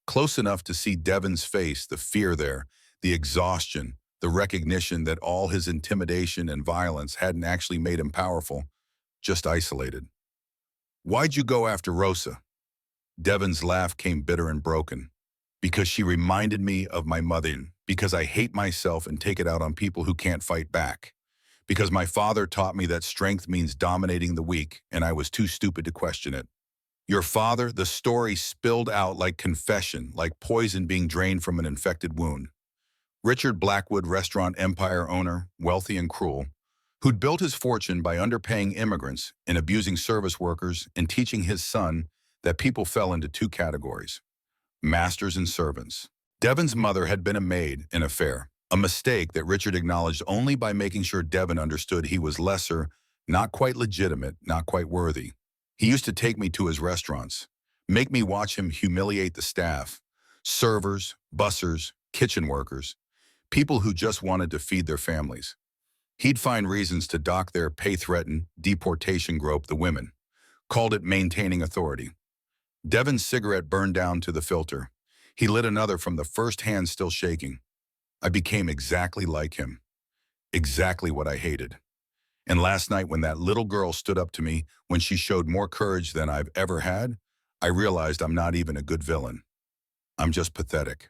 Close enough to see Devin's face, the fear there, the exhaustion, the recognition that all his intimidation and violence hadn't actually made him powerful, just isolated. Why'd you go after Rosa? Devin's laugh came bitter and broken. Because she reminded me of my mother, because I hate myself and take it out on people who can't fight back. Because my father taught me that strength means dominating the weak, and I was too stupid to question it. Your father, the story spilled out like confession, like poison being drained from an infected wound. Richard Blackwood, restaurant empire owner, wealthy and cruel, who'd built his fortune by underpaying immigrants and abusing service workers and teaching his son that people fell into two categories: masters and servants. Devin's mother had been a maid in affair, a mistake that Richard acknowledged only by making sure Devin understood he was lesser, not quite legitimate, not quite worthy. He used to take me to his restaurants, make me watch him humiliate the staff, servers, bussers, kitchen workers, people who just wanted to feed their families. He'd find reasons to dock their pay, threaten, deportation, grope the women. Called it maintaining authority. Devin's cigarette burned down to the filter. He lit another from the first hand still shaking. I became exactly like him. Exactly what I hated. And last night when that little girl stood up to me, when she showed more courage than I've ever had, I realized I'm not even a good villain. I'm just pathetic.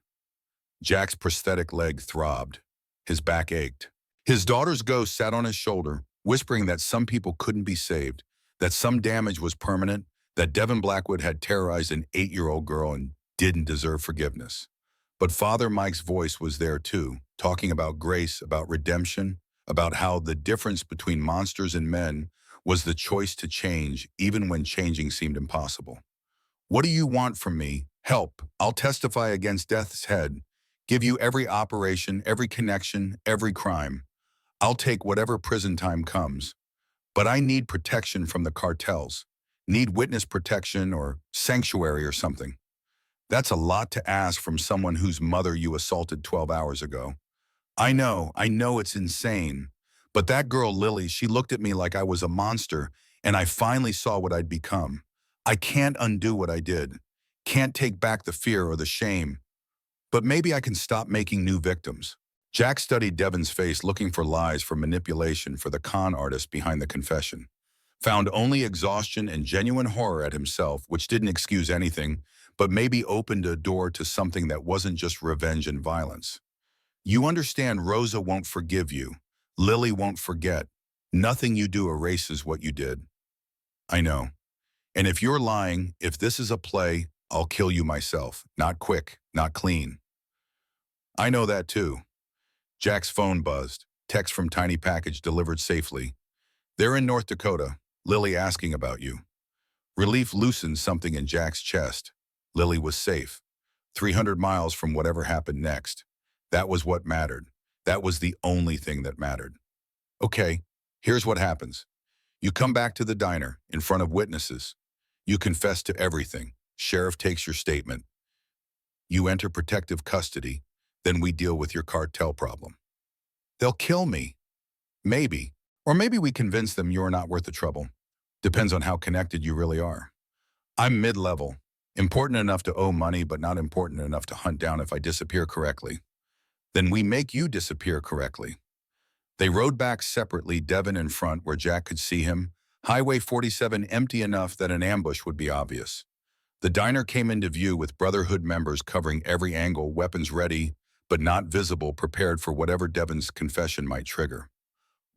Jack's prosthetic leg throbbed. His back ached. His daughter's ghost sat on his shoulder, whispering that some people couldn't be saved, that some damage was permanent, that Devin Blackwood had terrorized an 8-year-old girl and didn't deserve forgiveness. But Father Mike's voice was there too, talking about grace, about redemption, about how the difference between monsters and men was the choice to change even when changing seemed impossible. What do you want from me? Help. I'll testify against Death's Head, give you every operation, every connection, every crime. I'll take whatever prison time comes. But I need protection from the cartels. Need witness protection or sanctuary or something. That's a lot to ask from someone whose mother you assaulted 12 hours ago. I know it's insane. But that girl, Lily, she looked at me like I was a monster, and I finally saw what I'd become. I can't undo what I did. Can't take back the fear or the shame. But maybe I can stop making new victims. Jack studied Devon's face, looking for lies, for manipulation, for the con artist behind the confession. Found only exhaustion and genuine horror at himself, which didn't excuse anything, but maybe opened a door to something that wasn't just revenge and violence. You understand, Rosa won't forgive you. Lily won't forget. Nothing you do erases what you did. I know. And if you're lying, if this is a play, I'll kill you myself. Not quick, not clean. I know that too. Jack's phone buzzed. Text from Tiny Package delivered safely. They're in North Dakota. Lily asking about you. Relief loosened something in Jack's chest. Lily was safe. 300 miles from whatever happened next. That was what mattered. That was the only thing that mattered. Okay, here's what happens. You come back to the diner in front of witnesses. You confess to everything. Sheriff takes your statement. You enter protective custody. Then we deal with your cartel problem. They'll kill me. Maybe. Or maybe we convince them you're not worth the trouble. Depends on how connected you really are. I'm mid-level. Important enough to owe money, but not important enough to hunt down if I disappear correctly. Then we make you disappear correctly. They rode back separately, Devon in front where Jack could see him, Highway 47 empty enough that an ambush would be obvious. The diner came into view with Brotherhood members covering every angle, weapons ready, but not visible, prepared for whatever Devon's confession might trigger.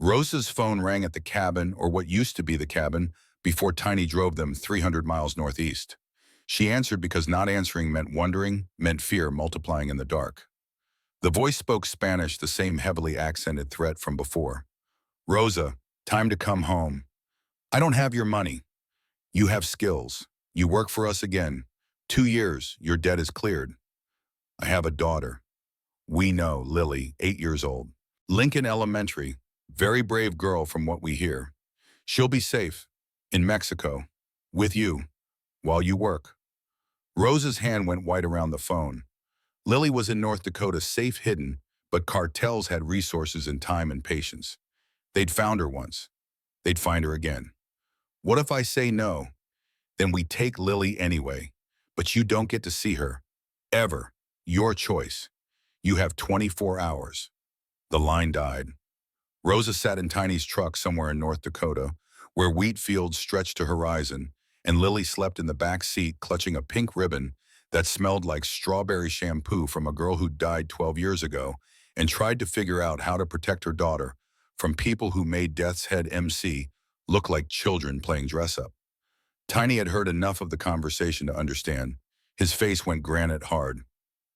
Rosa's phone rang at the cabin, or what used to be the cabin, before Tiny drove them 300 miles northeast. She answered because not answering meant wondering, meant fear multiplying in the dark. The voice spoke Spanish, the same heavily accented threat from before. Rosa, time to come home. I don't have your money. You have skills. You work for us again. 2 years, your debt is cleared. I have a daughter. We know, Lily, 8 years old. Lincoln Elementary, very brave girl from what we hear. She'll be safe, in Mexico, with you, while you work. Rosa's hand went white around the phone. Lily was in North Dakota, safe hidden, but cartels had resources and time and patience. They'd found her once. They'd find her again. What if I say no? Then we take Lily anyway, but you don't get to see her. Ever. Your choice. You have 24 hours. The line died. Rosa sat in Tiny's truck somewhere in North Dakota, where wheat fields stretched to horizon, and Lily slept in the back seat clutching a pink ribbon that smelled like strawberry shampoo from a girl who died 12 years ago and tried to figure out how to protect her daughter from people who made Death's Head MC look like children playing dress-up. Tiny had heard enough of the conversation to understand. His face went granite hard.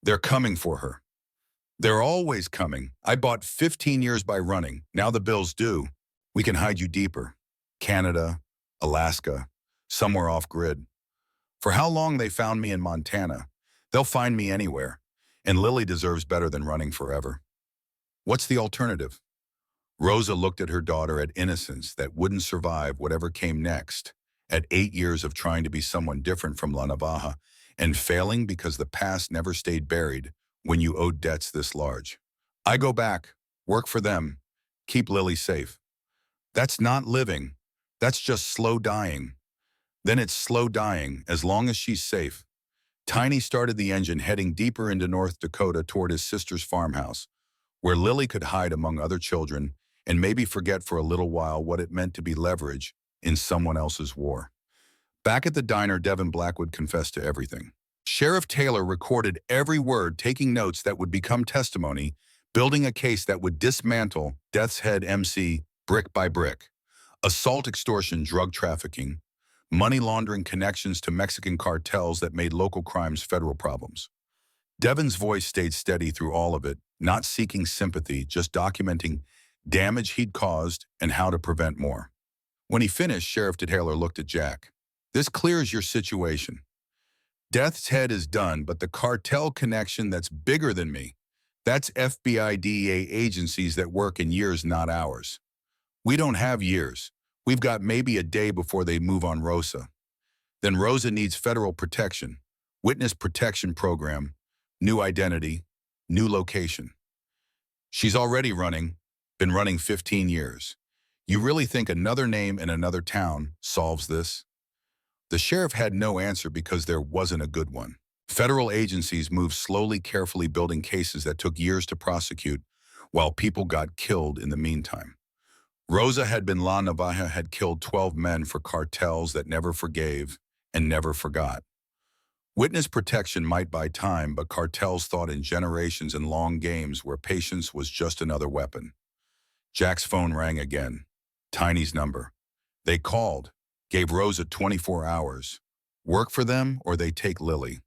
They're coming for her. They're always coming. I bought 15 years by running. Now the bill's due. We can hide you deeper. Canada, Alaska, somewhere off-grid. For how long they found me in Montana, they'll find me anywhere. And Lily deserves better than running forever. What's the alternative? Rosa looked at her daughter, at innocence that wouldn't survive whatever came next, at 8 years of trying to be someone different from La Navaja and failing because the past never stayed buried when you owed debts this large. I go back, work for them, keep Lily safe. That's not living. That's just slow dying. Then it's slow dying as long as she's safe. Tiny started the engine, heading deeper into North Dakota toward his sister's farmhouse, where Lily could hide among other children and maybe forget for a little while what it meant to be leverage in someone else's war. Back at the diner, Devon Blackwood confessed to everything. Sheriff Taylor recorded every word, taking notes that would become testimony, building a case that would dismantle Death's Head MC brick by brick. Assault, extortion, drug trafficking, money laundering, connections to Mexican cartels that made local crimes federal problems. Devon's voice stayed steady through all of it, not seeking sympathy, just documenting damage he'd caused and how to prevent more. When he finished, Sheriff Taylor looked at Jack. This clears your situation. Death's Head is done, but the cartel connection that's bigger than me, that's FBI, DEA agencies that work in years, not hours. We don't have years. We've got maybe a day before they move on Rosa. Then Rosa needs federal protection, witness protection program, new identity, new location. She's already running, been running 15 years. You really think another name in another town solves this? The sheriff had no answer because there wasn't a good one. Federal agencies moved slowly, carefully building cases that took years to prosecute, while people got killed in the meantime. Rosa had been La Navaja had killed 12 men for cartels that never forgave and never forgot. Witness protection might buy time, but cartels thought in generations and long games where patience was just another weapon. Jack's phone rang again. Tiny's number. They called, gave Rosa 24 hours. Work for them or they take Lily.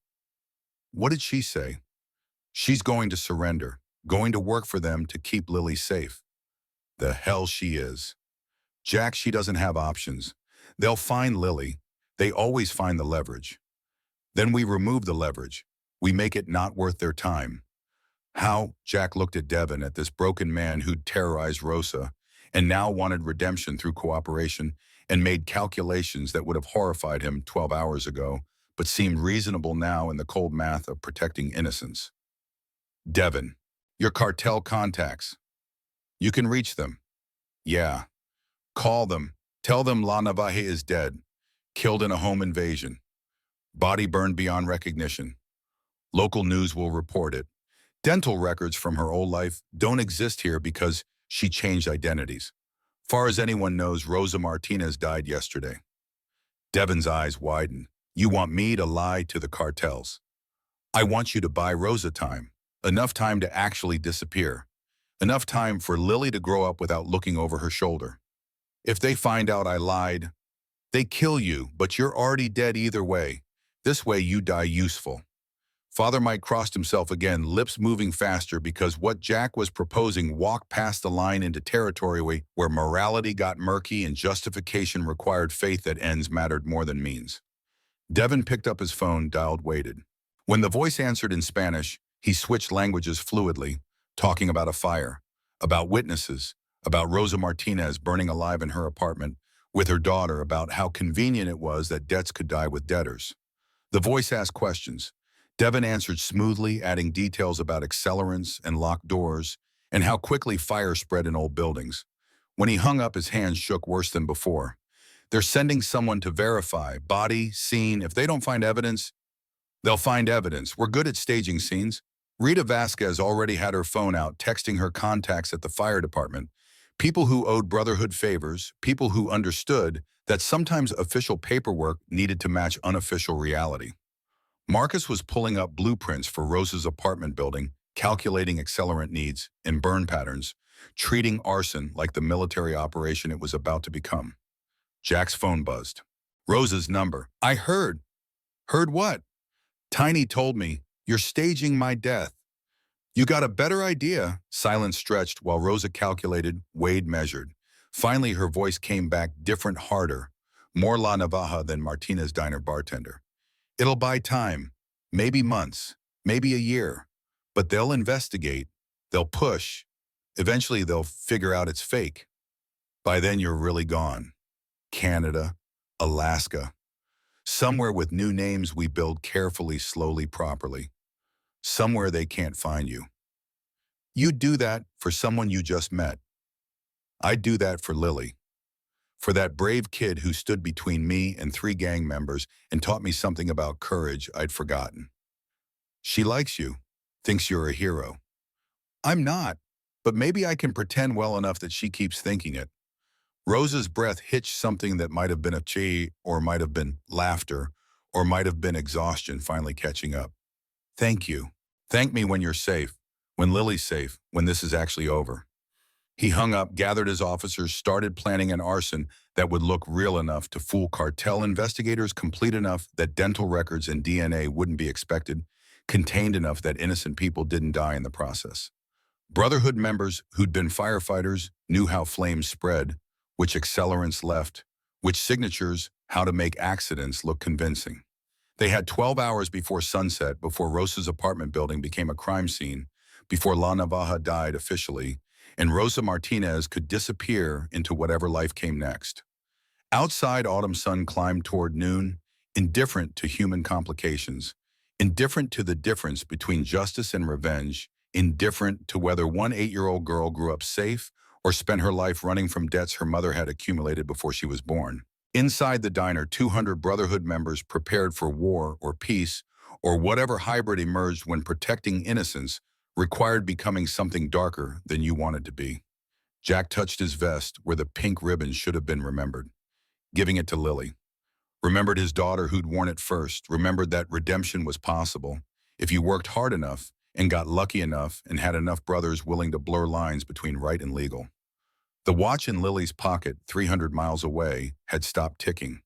What did she say? She's going to surrender, going to work for them to keep Lily safe. The hell she is. Jack, she doesn't have options. They'll find Lily. They always find the leverage. Then we remove the leverage. We make it not worth their time. How? Jack looked at Devin, at this broken man who'd terrorized Rosa and now wanted redemption through cooperation, and made calculations that would have horrified him 12 hours ago, but seemed reasonable now in the cold math of protecting innocence. Devin, your cartel contacts. You can reach them. Yeah. Call them. Tell them La Navaja is dead, killed in a home invasion. Body burned beyond recognition. Local news will report it. Dental records from her old life don't exist here because she changed identities. Far as anyone knows, Rosa Martinez died yesterday. Devin's eyes widened. You want me to lie to the cartels? I want you to buy Rosa time. Enough time to actually disappear. Enough time for Lily to grow up without looking over her shoulder. If they find out I lied, they kill you, but you're already dead either way. This way you die useful. Father Mike crossed himself again, lips moving faster because what Jack was proposing walked past the line into territory where morality got murky and justification required faith that ends mattered more than means. Devin picked up his phone, dialed, waited. When the voice answered in Spanish, he switched languages fluidly, talking about a fire, about witnesses, about Rosa Martinez burning alive in her apartment, with her daughter, about how convenient it was that debts could die with debtors. The voice asked questions. Devin answered smoothly, adding details about accelerants and locked doors, and how quickly fire spread in old buildings. When he hung up, his hands shook worse than before. They're sending someone to verify, body, scene. If they don't find evidence, they'll find evidence. We're good at staging scenes. Rita Vasquez already had her phone out, texting her contacts at the fire department. People who owed Brotherhood favors, people who understood that sometimes official paperwork needed to match unofficial reality. Marcus was pulling up blueprints for Rosa's apartment building, calculating accelerant needs and burn patterns, treating arson like the military operation it was about to become. Jack's phone buzzed. Rosa's number. I heard. Heard what? Tiny told me, you're staging my death. You got a better idea. Silence stretched while Rosa calculated, weighed, measured. Finally, her voice came back different, harder, more La Navaja than Martinez diner bartender. It'll buy time, maybe months, maybe a year, but they'll investigate, they'll push. Eventually, they'll figure out it's fake. By then, you're really gone. Canada, Alaska, somewhere with new names we build carefully, slowly, properly. Somewhere they can't find you. You'd do that for someone you just met. I'd do that for Lily. For that brave kid who stood between me and 3 gang members and taught me something about courage I'd forgotten. She likes you, thinks you're a hero. I'm not, but maybe I can pretend well enough that she keeps thinking it. Rosa's breath hitched, something that might have been a chi, or might have been laughter, or might have been exhaustion finally catching up. Thank you. Thank me when you're safe, when Lily's safe, when this is actually over. He hung up, gathered his officers, started planning an arson that would look real enough to fool cartel investigators, complete enough that dental records and DNA wouldn't be expected, contained enough that innocent people didn't die in the process. Brotherhood members who'd been firefighters knew how flames spread, which accelerants left, which signatures, how to make accidents look convincing. They had 12 hours before sunset, before Rosa's apartment building became a crime scene, before La Navaja died officially, and Rosa Martinez could disappear into whatever life came next. Outside, autumn sun climbed toward noon, indifferent to human complications, indifferent to the difference between justice and revenge, indifferent to whether one 8-year-old girl grew up safe or spent her life running from debts her mother had accumulated before she was born. Inside the diner, 200 Brotherhood members prepared for war or peace or whatever hybrid emerged when protecting innocence required becoming something darker than you wanted to be. Jack touched his vest where the pink ribbon should have been remembered, giving it to Lily. Remembered his daughter who'd worn it first, remembered that redemption was possible if you worked hard enough and got lucky enough and had enough brothers willing to blur lines between right and legal. The watch in Lily's pocket, 300 miles away, had stopped ticking.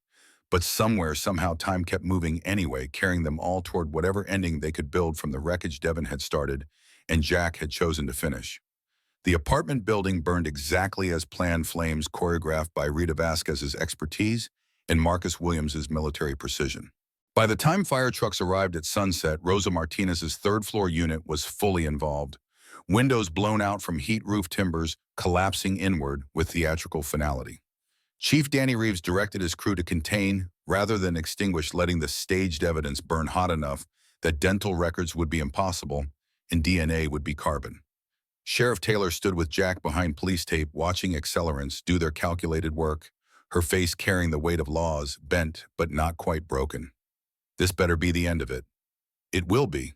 But somewhere, somehow, time kept moving anyway, carrying them all toward whatever ending they could build from the wreckage Devon had started and Jack had chosen to finish. The apartment building burned exactly as planned, flames choreographed by Rita Vasquez's expertise and Marcus Williams's military precision. By the time fire trucks arrived at sunset, Rosa Martinez's third-floor unit was fully involved. Windows blown out from heat-roof timbers collapsing inward with theatrical finality. Chief Danny Reeves directed his crew to contain, rather than extinguish, letting the staged evidence burn hot enough that dental records would be impossible and DNA would be carbon. Sheriff Taylor stood with Jack behind police tape, watching accelerants do their calculated work, her face carrying the weight of laws, bent but not quite broken. This better be the end of it. It will be.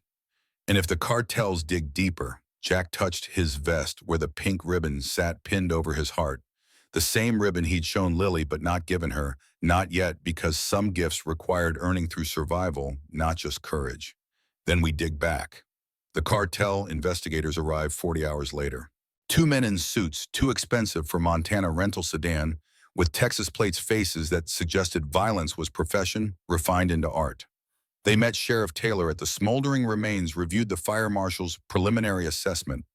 And if the cartels dig deeper, Jack touched his vest where the pink ribbon sat pinned over his heart. The same ribbon he'd shown Lily but not given her, not yet, because some gifts required earning through survival, not just courage. Then we dig back. The cartel investigators arrived 40 hours later. Two men in suits, too expensive for Montana rental sedan, with Texas plates faces that suggested violence was profession refined into art. They met Sheriff Taylor at the smoldering remains, reviewed the fire marshal's preliminary assessment,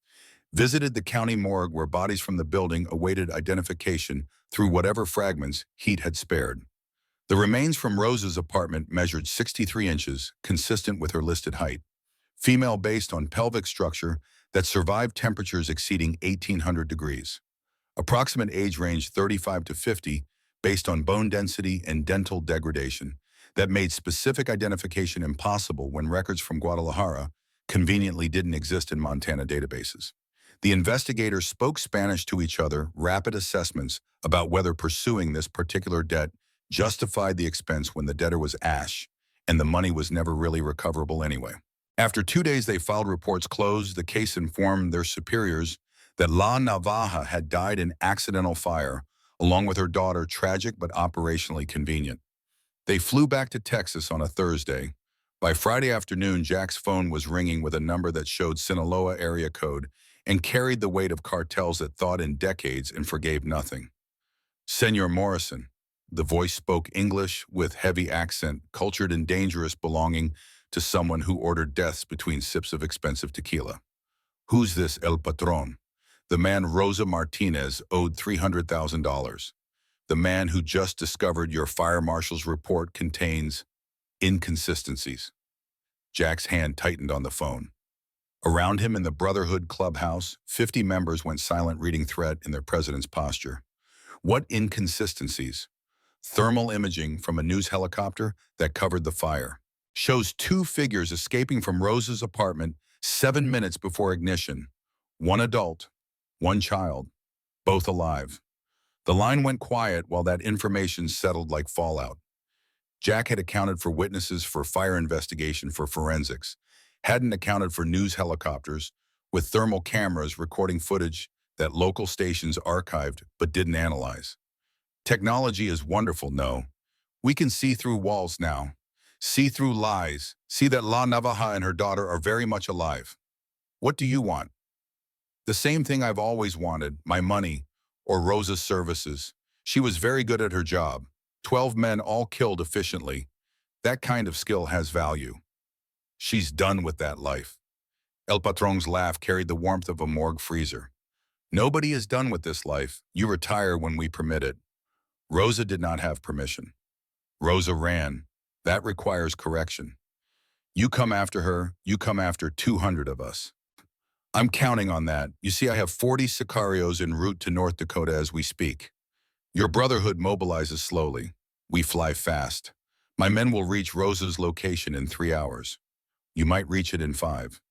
visited the county morgue where bodies from the building awaited identification through whatever fragments heat had spared. The remains from Rosa's apartment measured 63 inches, consistent with her listed height. Female based on pelvic structure that survived temperatures exceeding 1800 degrees. Approximate age range 35 to 50, based on bone density and dental degradation, that made specific identification impossible when records from Guadalajara conveniently didn't exist in Montana databases. The investigators spoke Spanish to each other, rapid assessments about whether pursuing this particular debt justified the expense when the debtor was ash, and the money was never really recoverable anyway. After 2 days, they filed reports closed. The case informed their superiors that La Navaja had died in accidental fire, along with her daughter, tragic but operationally convenient. They flew back to Texas on a Thursday. By Friday afternoon, Jack's phone was ringing with a number that showed Sinaloa area code and carried the weight of cartels that thought in decades and forgave nothing. Senor Morrison. The voice spoke English with heavy accent, cultured and dangerous, belonging to someone who ordered deaths between sips of expensive tequila. Who's this El Patron? The man Rosa Martinez owed $300,000. The man who just discovered your fire marshal's report contains inconsistencies. Jack's hand tightened on the phone. Around him in the Brotherhood clubhouse, 50 members went silent, reading threat in their president's posture. What inconsistencies? Thermal imaging from a news helicopter that covered the fire shows two figures escaping from Rosa's apartment 7 minutes before ignition. One adult, one child, both alive. The line went quiet while that information settled like fallout. Jack had accounted for witnesses for fire investigation for forensics, hadn't accounted for news helicopters with thermal cameras recording footage that local stations archived but didn't analyze. Technology is wonderful, no. We can see through walls now. See through lies. See that La Navaja and her daughter are very much alive. What do you want? The same thing I've always wanted, my money, or Rosa's services. She was very good at her job. 12 men all killed efficiently. That kind of skill has value. She's done with that life. El Patron's laugh carried the warmth of a morgue freezer. Nobody is done with this life. You retire when we permit it. Rosa did not have permission. Rosa ran. That requires correction. You come after her, you come after 200 of us. I'm counting on that. You see, I have 40 sicarios en route to North Dakota as we speak. Your brotherhood mobilizes slowly. We fly fast. My men will reach Rosa's location in 3 hours. You might reach it in 5.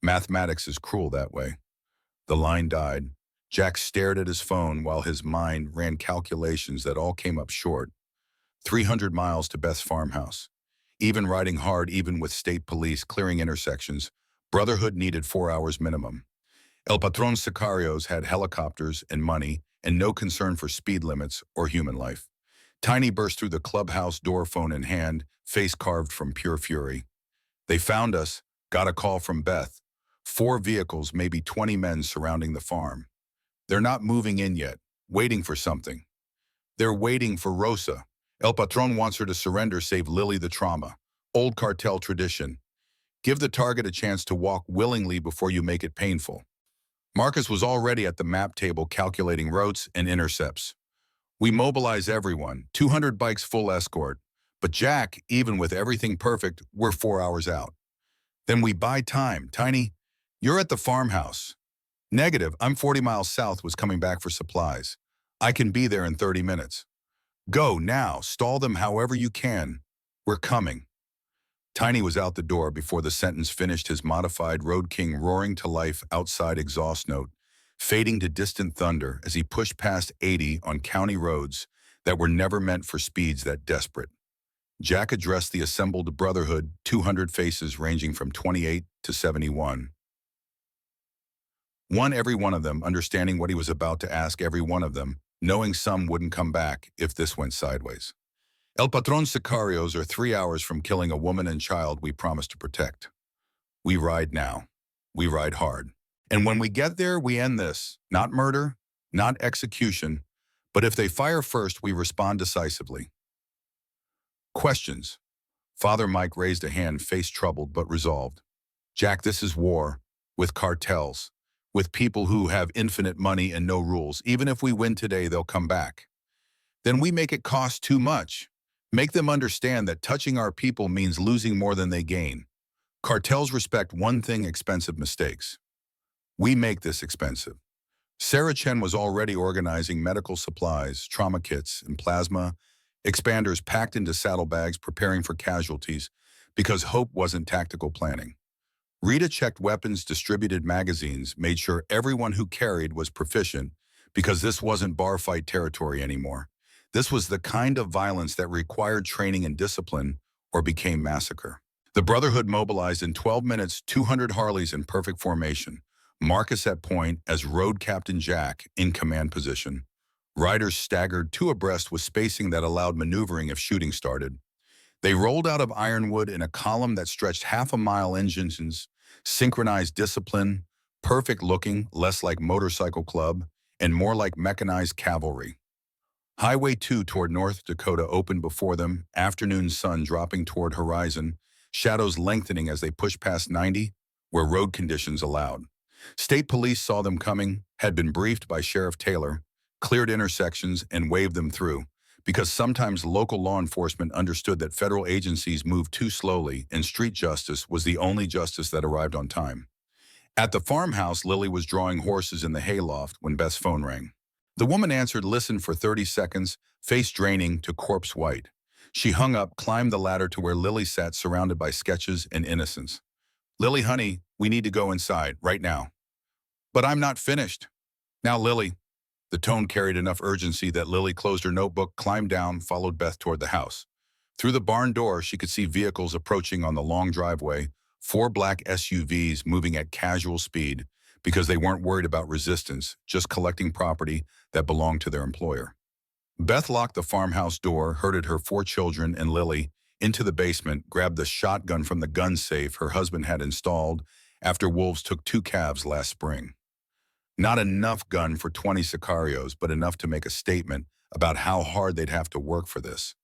Mathematics is cruel that way. The line died. Jack stared at his phone while his mind ran calculations that all came up short. 300 miles to Beth's farmhouse. Even riding hard, even with state police clearing intersections, Brotherhood needed 4 hours minimum. El Patron Sicarios had helicopters and money and no concern for speed limits or human life. Tiny burst through the clubhouse door, phone in hand, face carved from pure fury. They found us, got a call from Beth. 4 vehicles, maybe 20 men surrounding the farm. They're not moving in yet, waiting for something. They're waiting for Rosa. El Patron wants her to surrender, save Lily the trauma. Old cartel tradition. Give the target a chance to walk willingly before you make it painful. Marcus was already at the map table calculating routes and intercepts. We mobilize everyone, 200 bikes full escort. But Jack, even with everything perfect, we're 4 hours out. Then we buy time. Tiny, you're at the farmhouse. Negative, I'm 40 miles south, was coming back for supplies. I can be there in 30 minutes. Go, now, stall them however you can. We're coming. Tiny was out the door before the sentence finished, his modified Road King roaring to life outside, exhaust note, fading to distant thunder as he pushed past 80 on county roads that were never meant for speeds that desperate. Jack addressed the assembled brotherhood, 200 faces ranging from 28 to 71. Every one of them understanding what he was about to ask, every one of them knowing some wouldn't come back if this went sideways. El Patron Sicarios are 3 hours from killing a woman and child we promised to protect. We ride now. We ride hard. And when we get there, we end this. Not murder, not execution, but if they fire first, we respond decisively. Questions. Father Mike raised a hand, face troubled but resolved. Jack, this is war, with cartels, with people who have infinite money and no rules. Even if we win today, they'll come back. Then we make it cost too much. Make them understand that touching our people means losing more than they gain. Cartels respect one thing: expensive mistakes. We make this expensive. Sarah Chen was already organizing medical supplies, trauma kits, and plasma expanders packed into saddlebags, preparing for casualties, because hope wasn't tactical planning. Rita checked weapons, distributed magazines, made sure everyone who carried was proficient, because this wasn't bar fight territory anymore. This was the kind of violence that required training and discipline or became massacre. The Brotherhood mobilized in 12 minutes, 200 Harleys in perfect formation. Marcus at point as Road Captain Jack in command position. Riders staggered 2 abreast with spacing that allowed maneuvering if shooting started. They rolled out of Ironwood in a column that stretched half a mile, engines, synchronized discipline, perfect looking, less like motorcycle club, and more like mechanized cavalry. Highway 2 toward North Dakota opened before them, afternoon sun dropping toward horizon, shadows lengthening as they pushed past 90, where road conditions allowed. State police saw them coming, had been briefed by Sheriff Taylor, cleared intersections, and waved them through, because sometimes local law enforcement understood that federal agencies moved too slowly and street justice was the only justice that arrived on time. At the farmhouse, Lily was drawing horses in the hayloft when Beth's phone rang. The woman answered, listened for 30 seconds, face draining to corpse white. She hung up, climbed the ladder to where Lily sat, surrounded by sketches and innocence. Lily, honey, we need to go inside, right now. But I'm not finished. Now, Lily. The tone carried enough urgency that Lily closed her notebook, climbed down, followed Beth toward the house. Through the barn door, she could see vehicles approaching on the long driveway, 4 black SUVs moving at casual speed because they weren't worried about resistance, just collecting property that belonged to their employer. Beth locked the farmhouse door, herded her 4 children and Lily into the basement, grabbed the shotgun from the gun safe her husband had installed after wolves took 2 calves last spring. Not enough gun for 20 Sicarios, but enough to make a statement about how hard they'd have to work for this.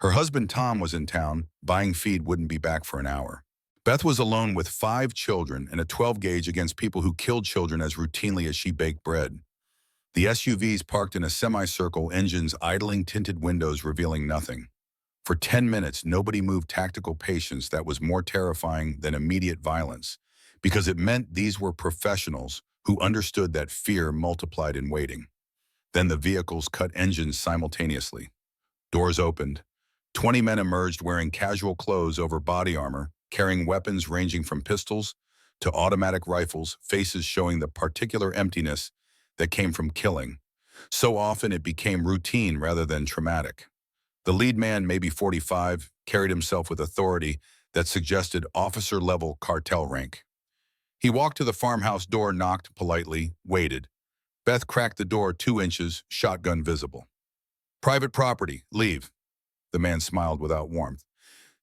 Her husband Tom was in town, buying feed, wouldn't be back for an hour. Beth was alone with 5 children and a 12 gauge against people who killed children as routinely as she baked bread. The SUVs parked in a semicircle, engines idling, tinted windows revealing nothing. For 10 minutes, nobody moved. Tactical patience that was more terrifying than immediate violence, because it meant these were professionals who understood that fear multiplied in waiting. Then the vehicles cut engines simultaneously. Doors opened. 20 men emerged wearing casual clothes over body armor, carrying weapons ranging from pistols to automatic rifles, faces showing the particular emptiness that came from killing. So often it became routine rather than traumatic. The lead man, maybe 45, carried himself with authority that suggested officer-level cartel rank. He walked to the farmhouse door, knocked politely, waited. Beth cracked the door 2 inches, shotgun visible. "Private property, leave." The man smiled without warmth.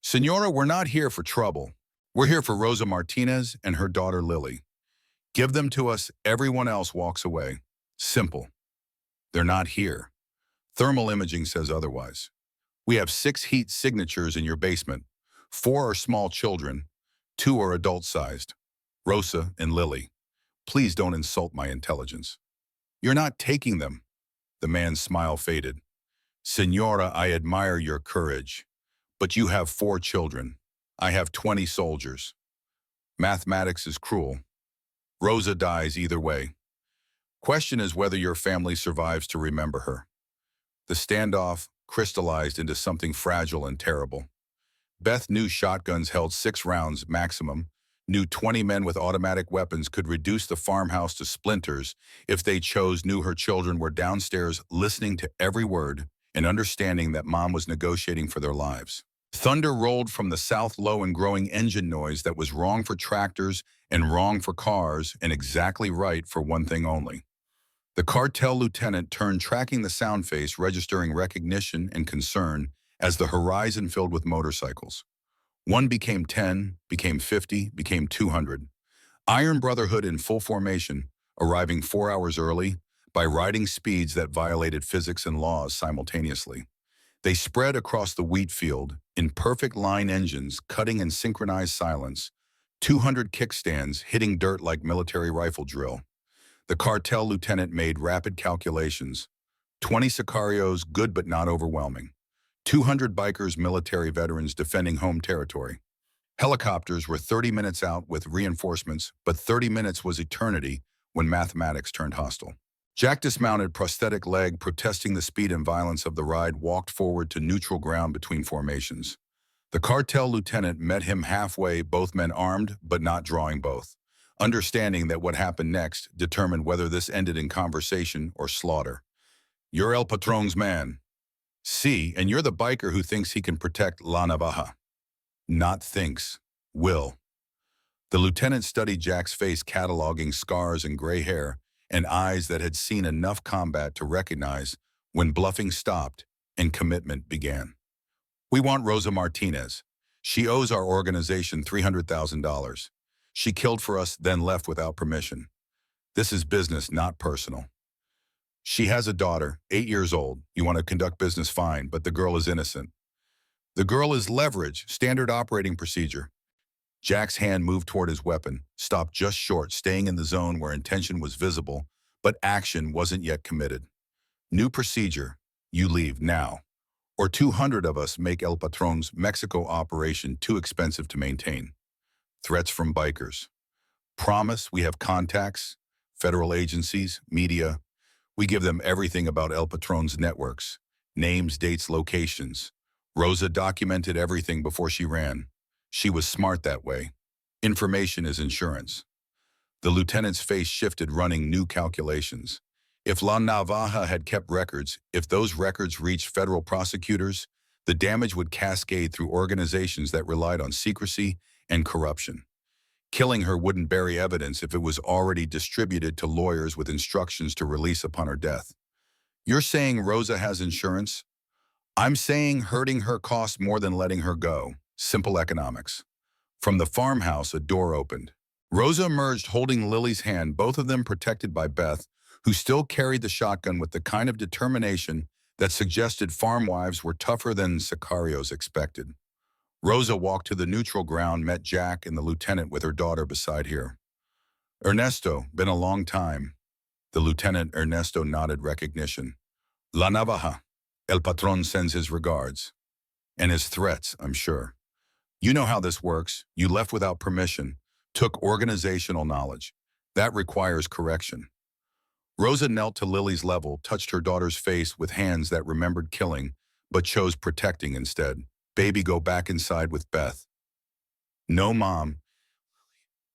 "Senora, we're not here for trouble. We're here for Rosa Martinez and her daughter Lily. Give them to us, everyone else walks away. Simple. They're not here. Thermal imaging says otherwise. We have 6 heat signatures in your basement. 4 are small children, 2 are adult-sized. Rosa and Lily. Please don't insult my intelligence." "You're not taking them." The man's smile faded. "Senora, I admire your courage. But you have 4 children. I have 20 soldiers. Mathematics is cruel. Rosa dies either way. Question is whether your family survives to remember her." The standoff crystallized into something fragile and terrible. Beth knew shotguns held 6 rounds maximum, knew 20 men with automatic weapons could reduce the farmhouse to splinters if they chose, knew her children were downstairs listening to every word and understanding that mom was negotiating for their lives. Thunder rolled from the south, low and growing engine noise that was wrong for tractors and wrong for cars and exactly right for one thing only. The cartel lieutenant turned, tracking the sound face, registering recognition and concern as the horizon filled with motorcycles. 1 became 10, became 50, became 200. Iron Brotherhood in full formation, arriving 4 hours early by riding speeds that violated physics and laws simultaneously. They spread across the wheat field in perfect line, engines cutting in synchronized silence, 200 kickstands hitting dirt like military rifle drill. The cartel lieutenant made rapid calculations. 20 sicarios, good but not overwhelming. 200 bikers, military veterans defending home territory. Helicopters were 30 minutes out with reinforcements, but 30 minutes was eternity when mathematics turned hostile. Jack dismounted, prosthetic leg, protesting the speed and violence of the ride, walked forward to neutral ground between formations. The cartel lieutenant met him halfway, both men armed but not drawing both, understanding that what happened next determined whether this ended in conversation or slaughter. "You're El Patron's man." "See, and you're the biker who thinks he can protect La Navaja." "Not thinks, will." The lieutenant studied Jack's face, cataloging scars and gray hair and eyes that had seen enough combat to recognize when bluffing stopped and commitment began. "We want Rosa Martinez. She owes our organization $300,000. She killed for us, then left without permission. This is business, not personal. She has a daughter, 8 years old. You want to conduct business, fine, but the girl is innocent." "The girl is leverage, standard operating procedure." Jack's hand moved toward his weapon, stopped just short, staying in the zone where intention was visible, but action wasn't yet committed. "New procedure. You leave now. Or 200 of us make El Patron's Mexico operation too expensive to maintain." Threats from bikers. "Promise we have contacts, federal agencies, media. We give them everything about El Patron's networks, names, dates, locations. Rosa documented everything before she ran. She was smart that way. Information is insurance." The lieutenant's face shifted, running new calculations. If La Navaja had kept records, if those records reached federal prosecutors, the damage would cascade through organizations that relied on secrecy and corruption. Killing her wouldn't bury evidence if it was already distributed to lawyers with instructions to release upon her death. "You're saying Rosa has insurance?" "I'm saying hurting her costs more than letting her go. Simple economics." From the farmhouse, a door opened. Rosa emerged, holding Lily's hand, both of them protected by Beth, who still carried the shotgun with the kind of determination that suggested farm wives were tougher than sicarios expected. Rosa walked to the neutral ground, met Jack and the lieutenant with her daughter beside her. "Ernesto, been a long time." The lieutenant Ernesto nodded recognition. "La Navaja. El Patron sends his regards." "And his threats, I'm sure. You know how this works. You left without permission, took organizational knowledge. That requires correction." Rosa knelt to Lily's level, touched her daughter's face with hands that remembered killing, but chose protecting instead. "Baby, go back inside with Beth." "No, Mom."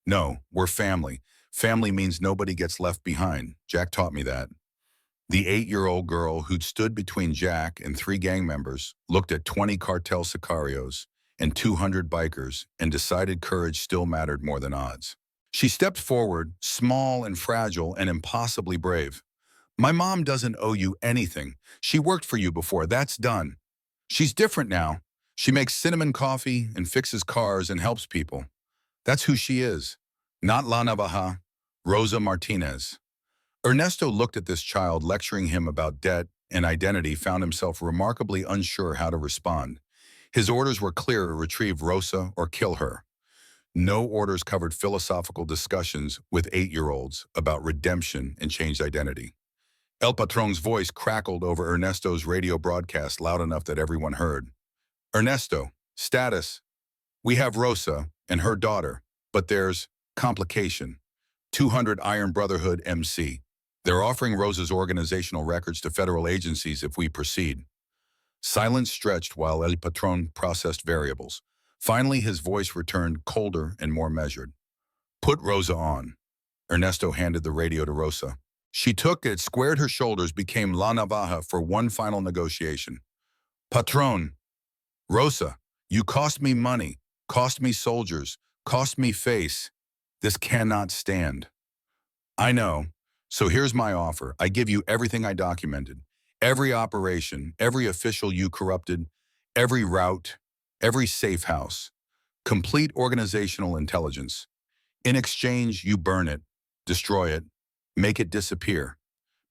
"No, we're family. Family means nobody gets left behind. Jack taught me that." The 8-year-old girl, who'd stood between Jack and 3 gang members, looked at 20 cartel sicarios and 200 bikers and decided courage still mattered more than odds. She stepped forward, small and fragile and impossibly brave. My mom doesn't owe you anything. She worked for you before, that's done. She's different now. She makes cinnamon coffee and fixes cars and helps people. That's who she is. Not La Navaja, Rosa Martinez. Ernesto looked at this child lecturing him about debt and identity, found himself remarkably unsure how to respond. His orders were clear: retrieve Rosa or kill her. No orders covered philosophical discussions with 8-year-olds about redemption and changed identity. El Patron's voice crackled over Ernesto's radio broadcast loud enough that everyone heard. Ernesto, status. We have Rosa and her daughter, but there's complication. 200 Iron Brotherhood MC. They're offering Rosa's organizational records to federal agencies if we proceed. Silence stretched while El Patron processed variables. Finally, his voice returned colder and more measured. Put Rosa on. Ernesto handed the radio to Rosa. She took it, squared her shoulders, became La Navaja for one final negotiation. Patron, Rosa, you cost me money, cost me soldiers, cost me face. This cannot stand. I know. So here's my offer. I give you everything I documented. Every operation, every official you corrupted, every route, every safe house. Complete organizational intelligence. In exchange, you burn it, destroy it, make it disappear.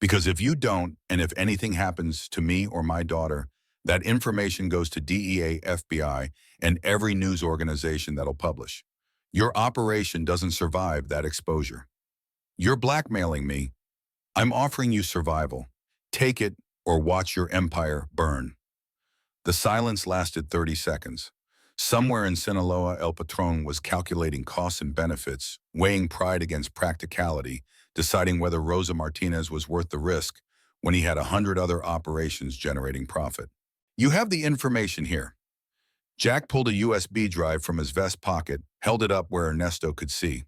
Because if you don't, and if anything happens to me or my daughter, that information goes to DEA, FBI, and every news organization that'll publish. Your operation doesn't survive that exposure. You're blackmailing me. I'm offering you survival. Take it or watch your empire burn. The silence lasted 30 seconds. Somewhere in Sinaloa, El Patron was calculating costs and benefits, weighing pride against practicality, deciding whether Rosa Martinez was worth the risk when he had 100 other operations generating profit. You have the information here. Jack pulled a USB drive from his vest pocket, held it up where Ernesto could see.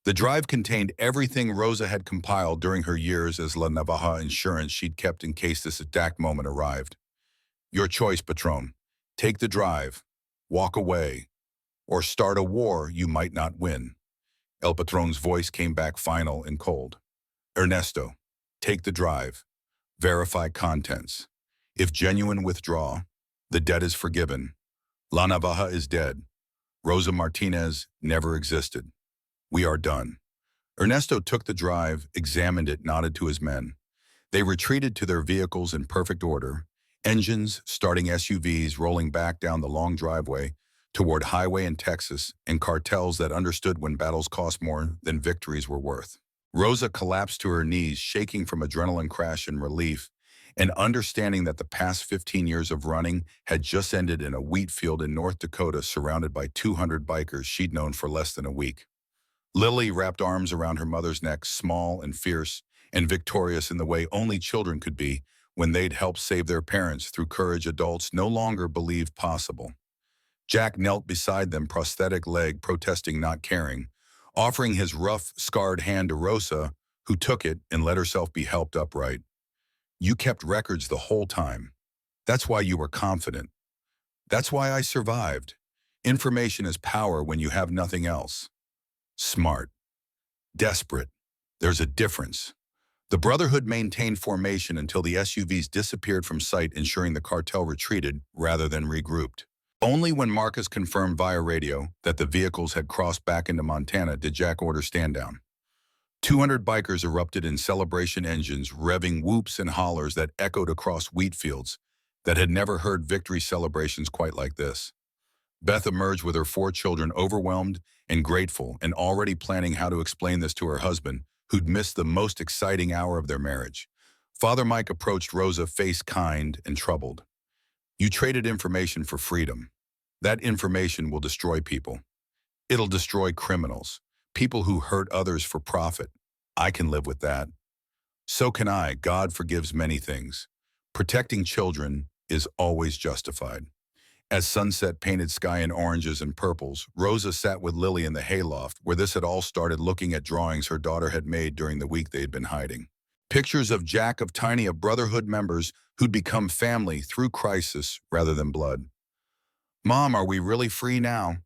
The drive contained everything Rosa had compiled during her years as La Navaja insurance she'd kept in case this exact moment arrived. Your choice, Patron. Take the drive, walk away, or start a war you might not win. El Patron's voice came back final and cold. Ernesto, take the drive. Verify contents. If genuine, withdraw. The debt is forgiven. La Navaja is dead. Rosa Martinez never existed. We are done. Ernesto took the drive, examined it, nodded to his men. They retreated to their vehicles in perfect order, engines starting SUVs rolling back down the long driveway toward highway in Texas and cartels that understood when battles cost more than victories were worth. Rosa collapsed to her knees, shaking from adrenaline crash and relief, and understanding that the past 15 years of running had just ended in a wheat field in North Dakota surrounded by 200 bikers she'd known for less than a week. Lily wrapped arms around her mother's neck, small and fierce and victorious in the way only children could be when they'd helped save their parents through courage adults no longer believed possible. Jack knelt beside them, prosthetic leg protesting, not caring, offering his rough, scarred hand to Rosa, who took it and let herself be helped upright. You kept records the whole time. That's why you were confident. That's why I survived. Information is power when you have nothing else. Smart. Desperate. There's a difference. The Brotherhood maintained formation until the SUVs disappeared from sight, ensuring the cartel retreated rather than regrouped. Only when Marcus confirmed via radio that the vehicles had crossed back into Montana did Jack order stand down. 200 bikers erupted in celebration engines, revving whoops and hollers that echoed across wheat fields that had never heard victory celebrations quite like this. Beth emerged with her 4 children, overwhelmed and grateful, and already planning how to explain this to her husband, who'd missed the most exciting hour of their marriage. Father Mike approached Rosa, face kind and troubled. You traded information for freedom. That information will destroy people. It'll destroy criminals, people who hurt others for profit. I can live with that. So can I. God forgives many things. Protecting children is always justified. As sunset painted sky in oranges and purples, Rosa sat with Lily in the hayloft where this had all started, looking at drawings her daughter had made during the week they had been hiding. Pictures of Jack, of Tiny, of Brotherhood members who'd become family through crisis rather than blood. Mom, are we really free now?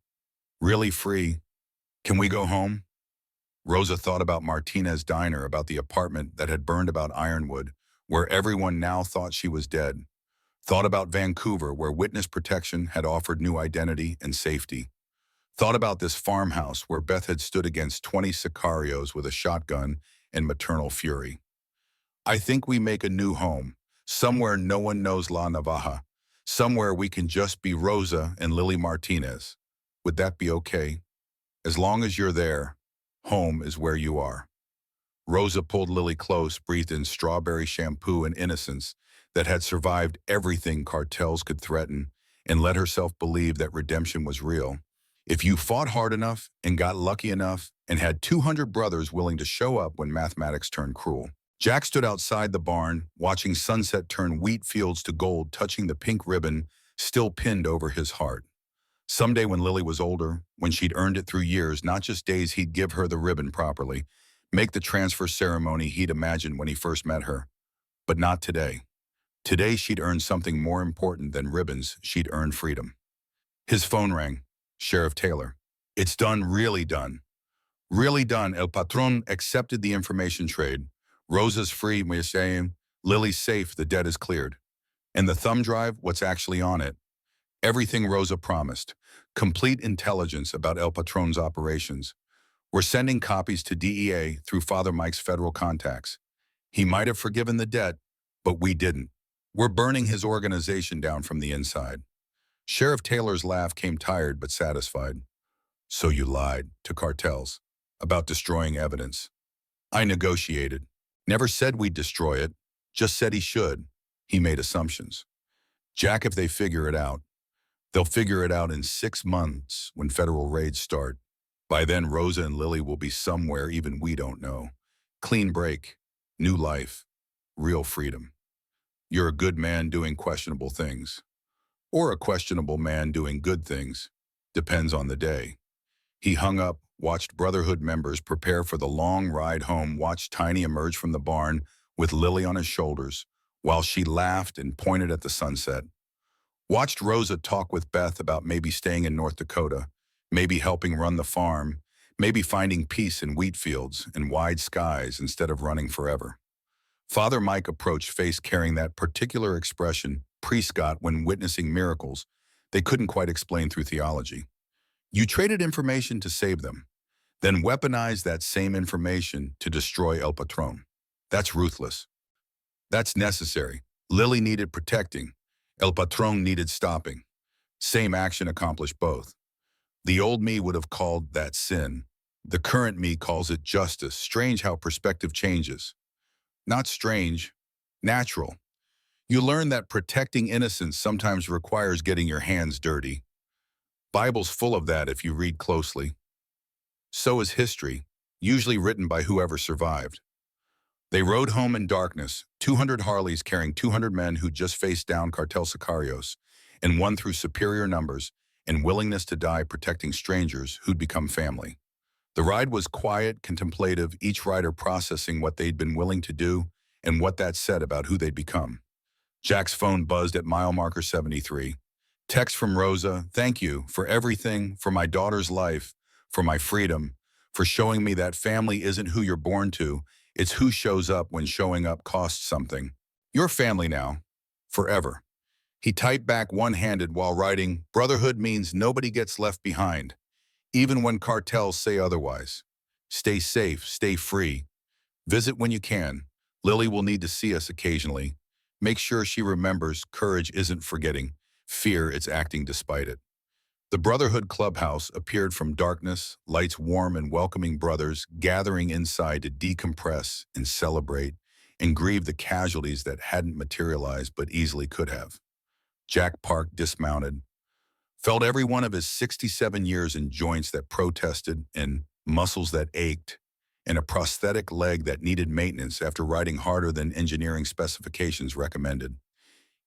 Really free? Can we go home? Rosa thought about Martinez Diner, about the apartment that had burned, about Ironwood, where everyone now thought she was dead. Thought about Vancouver, where witness protection had offered new identity and safety. Thought about this farmhouse where Beth had stood against 20 sicarios with a shotgun and maternal fury. I think we make a new home, somewhere no one knows La Navaja, somewhere we can just be Rosa and Lily Martinez. Would that be okay? As long as you're there, home is where you are. Rosa pulled Lily close, breathed in strawberry shampoo and innocence that had survived everything cartels could threaten, and let herself believe that redemption was real. If you fought hard enough and got lucky enough and had 200 brothers willing to show up when mathematics turned cruel. Jack stood outside the barn, watching sunset turn wheat fields to gold, touching the pink ribbon still pinned over his heart. Someday when Lily was older, when she'd earned it through years, not just days, he'd give her the ribbon properly, make the transfer ceremony he'd imagined when he first met her. But not today. Today she'd earned something more important than ribbons. She'd earned freedom. His phone rang. Sheriff Taylor. It's done, really done. Really done. El Patron accepted the information trade. Rosa's free, saying, Lily's safe, the debt is cleared. And the thumb drive, what's actually on it? Everything Rosa promised. Complete intelligence about El Patron's operations. We're sending copies to DEA through Father Mike's federal contacts. He might have forgiven the debt, but we didn't. We're burning his organization down from the inside. Sheriff Taylor's laugh came tired but satisfied. So you lied to cartels about destroying evidence. I negotiated. Never said we'd destroy it, just said he should. He made assumptions. Jack, if they figure it out, they'll figure it out in 6 months when federal raids start. By then, Rosa and Lily will be somewhere even we don't know. Clean break, new life, real freedom. You're a good man doing questionable things. Or a questionable man doing good things. Depends on the day. He hung up, watched Brotherhood members prepare for the long ride home, watched Tiny emerge from the barn with Lily on his shoulders, while she laughed and pointed at the sunset. Watched Rosa talk with Beth about maybe staying in North Dakota, maybe helping run the farm, maybe finding peace in wheat fields and wide skies instead of running forever. Father Mike approached, face carrying that particular expression priests got when witnessing miracles they couldn't quite explain through theology. You traded information to save them, then weaponized that same information to destroy El Patron. That's ruthless. That's necessary. Lily needed protecting. El Patron needed stopping. Same action accomplished both. The old me would have called that sin. The current me calls it justice. Strange how perspective changes. Not strange, natural. You learn that protecting innocence sometimes requires getting your hands dirty. Bible's full of that if you read closely. So is history, usually written by whoever survived. They rode home in darkness, 200 Harleys carrying 200 men who just faced down cartel sicarios, and won through superior numbers and willingness to die protecting strangers who'd become family. The ride was quiet, contemplative, each rider processing what they'd been willing to do and what that said about who they'd become. Jack's phone buzzed at mile marker 73. Text from Rosa, thank you for everything, for my daughter's life, for my freedom, for showing me that family isn't who you're born to, it's who shows up when showing up costs something. You're family now, forever. He typed back one-handed while writing, brotherhood means nobody gets left behind, even when cartels say otherwise. Stay safe, stay free. Visit when you can. Lily will need to see us occasionally. Make sure she remembers courage isn't forgetting. Fear, it's acting despite it. The Brotherhood Clubhouse appeared from darkness, lights warm and welcoming brothers gathering inside to decompress and celebrate and grieve the casualties that hadn't materialized but easily could have. Jack Park dismounted, felt every one of his 67 years in joints that protested and muscles that ached and a prosthetic leg that needed maintenance after riding harder than engineering specifications recommended.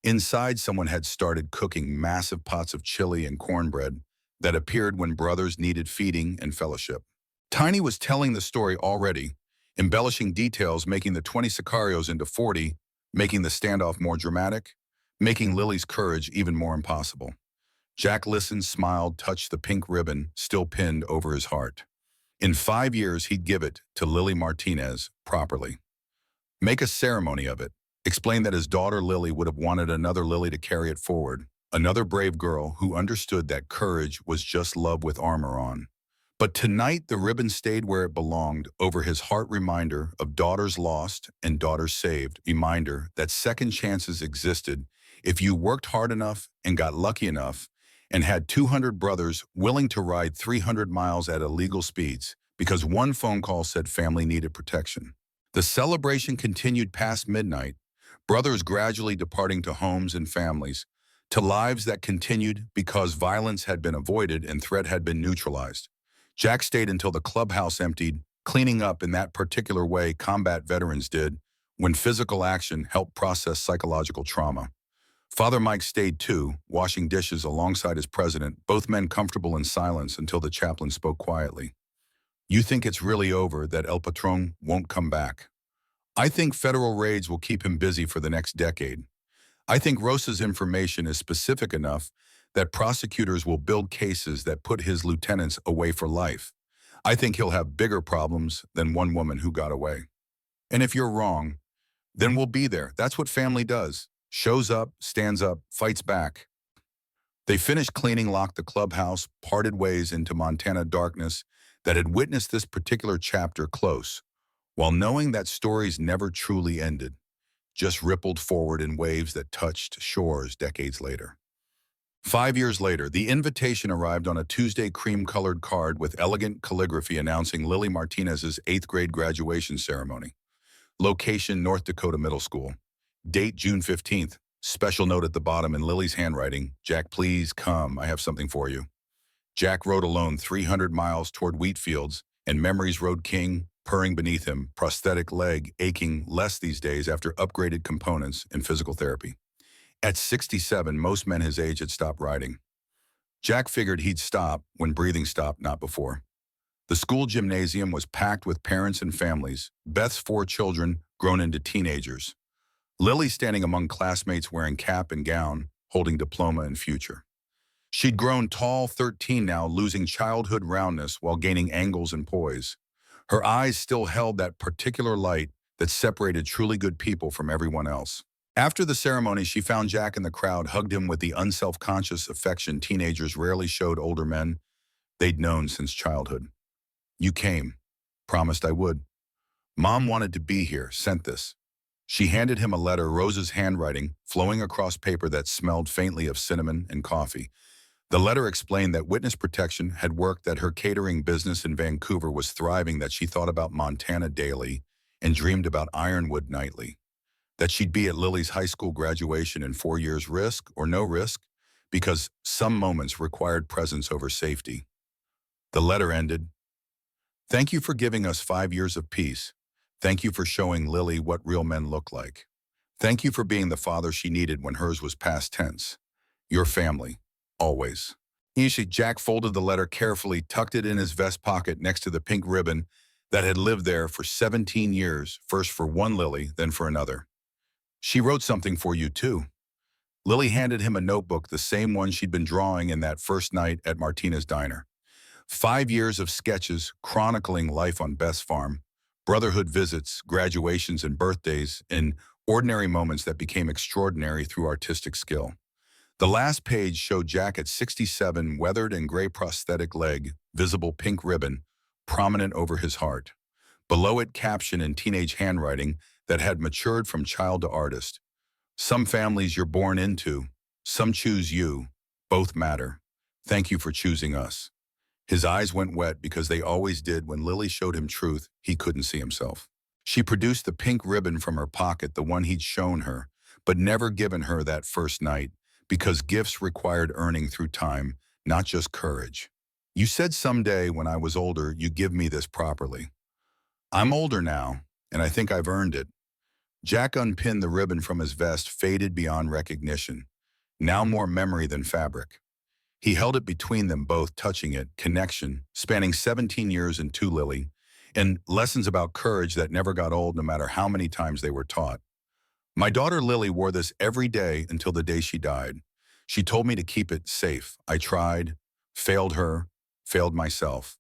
Inside, someone had started cooking massive pots of chili and cornbread that appeared when brothers needed feeding and fellowship. Tiny was telling the story already, embellishing details, making the 20 sicarios into 40, making the standoff more dramatic, making Lily's courage even more impossible. Jack listened, smiled, touched the pink ribbon still pinned over his heart. In 5 years, he'd give it to Lily Martinez properly. Make a ceremony of it. Explain that his daughter Lily would have wanted another Lily to carry it forward. Another brave girl who understood that courage was just love with armor on. But tonight, the ribbon stayed where it belonged over his heart, reminder of daughters lost and daughters saved, reminder that second chances existed if you worked hard enough and got lucky enough and had 200 brothers willing to ride 300 miles at illegal speeds because one phone call said family needed protection. The celebration continued past midnight, brothers gradually departing to homes and families, to lives that continued because violence had been avoided and threat had been neutralized. Jack stayed until the clubhouse emptied, cleaning up in that particular way combat veterans did when physical action helped process psychological trauma. Father Mike stayed too, washing dishes alongside his president, both men comfortable in silence until the chaplain spoke quietly. You think it's really over, that El Patron won't come back? I think federal raids will keep him busy for the next decade. I think Rosa's information is specific enough that prosecutors will build cases that put his lieutenants away for life. I think he'll have bigger problems than one woman who got away. And if you're wrong, then we'll be there. That's what family does. Shows up, stands up, fights back. They finished cleaning, locked the clubhouse, parted ways into Montana darkness that had witnessed this particular chapter close, while knowing that stories never truly ended, just rippled forward in waves that touched shores decades later. 5 years later, the invitation arrived on a Tuesday, cream-colored card with elegant calligraphy announcing Lily Martinez's 8th grade graduation ceremony. Location, North Dakota Middle School. Date, June 15th. Special note at the bottom in Lily's handwriting, Jack, please come, I have something for you. Jack rode alone 300 miles toward wheat fields, and memories rode king, purring beneath him, prosthetic leg aching less these days after upgraded components and physical therapy. At 67, most men his age had stopped riding. Jack figured he'd stop when breathing stopped, not before. The school gymnasium was packed with parents and families, Beth's 4 children grown into teenagers. Lily standing among classmates wearing cap and gown, holding diploma and future. She'd grown tall, 13 now, losing childhood roundness while gaining angles and poise. Her eyes still held that particular light that separated truly good people from everyone else. After the ceremony, she found Jack in the crowd, hugged him with the unself-conscious affection teenagers rarely showed older men they'd known since childhood. You came. Promised I would. Mom wanted to be here, sent this. She handed him a letter, Rosa's handwriting, flowing across paper that smelled faintly of cinnamon and coffee. The letter explained that witness protection had worked, that her catering business in Vancouver was thriving, that she thought about Montana daily and dreamed about Ironwood nightly, that she'd be at Lily's high school graduation in 4 years, risk or no risk, because some moments required presence over safety. The letter ended, thank you for giving us 5 years of peace. Thank you for showing Lily what real men look like. Thank you for being the father she needed when hers was past tense. Your family. Always. Jack folded the letter carefully, tucked it in his vest pocket next to the pink ribbon that had lived there for 17 years, first for one Lily, then for another. She wrote something for you, too. Lily handed him a notebook, the same one she'd been drawing in that first night at Martina's diner. 5 years of sketches chronicling life on Beth's farm, brotherhood visits, graduations, and birthdays, in ordinary moments that became extraordinary through artistic skill. The last page showed Jack at 67, weathered and gray prosthetic leg, visible pink ribbon, prominent over his heart. Below it, caption in teenage handwriting that had matured from child to artist. Some families you're born into, some choose you, both matter. Thank you for choosing us. His eyes went wet because they always did when Lily showed him truth he couldn't see himself. She produced the pink ribbon from her pocket, the one he'd shown her, but never given her that first night, because gifts required earning through time, not just courage. You said someday when I was older, you'd give me this properly. I'm older now, and I think I've earned it. Jack unpinned the ribbon from his vest, faded beyond recognition, now more memory than fabric. He held it between them both, touching it, connection, spanning 17 years and 2 Lily, and lessons about courage that never got old no matter how many times they were taught. My daughter Lily wore this every day until the day she died. She told me to keep it safe. I tried, failed her, failed myself.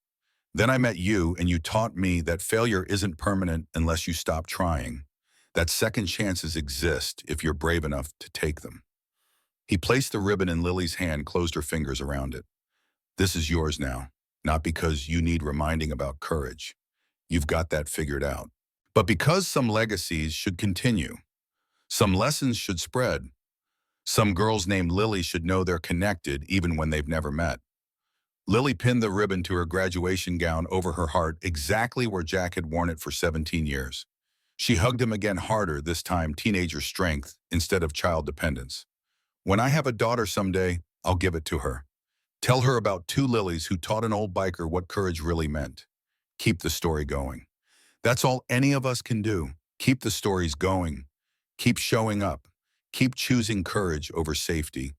Then I met you, and you taught me that failure isn't permanent unless you stop trying, that second chances exist if you're brave enough to take them. He placed the ribbon in Lily's hand, closed her fingers around it. This is yours now, not because you need reminding about courage. You've got that figured out. But because some legacies should continue, some lessons should spread, some girls named Lily should know they're connected even when they've never met. Lily pinned the ribbon to her graduation gown over her heart, exactly where Jack had worn it for 17 years. She hugged him again, harder, this time teenager strength instead of child dependence. When I have a daughter someday, I'll give it to her. Tell her about two Lilies who taught an old biker what courage really meant. Keep the story going. That's all any of us can do. Keep the stories going. Keep showing up. Keep choosing courage over safety.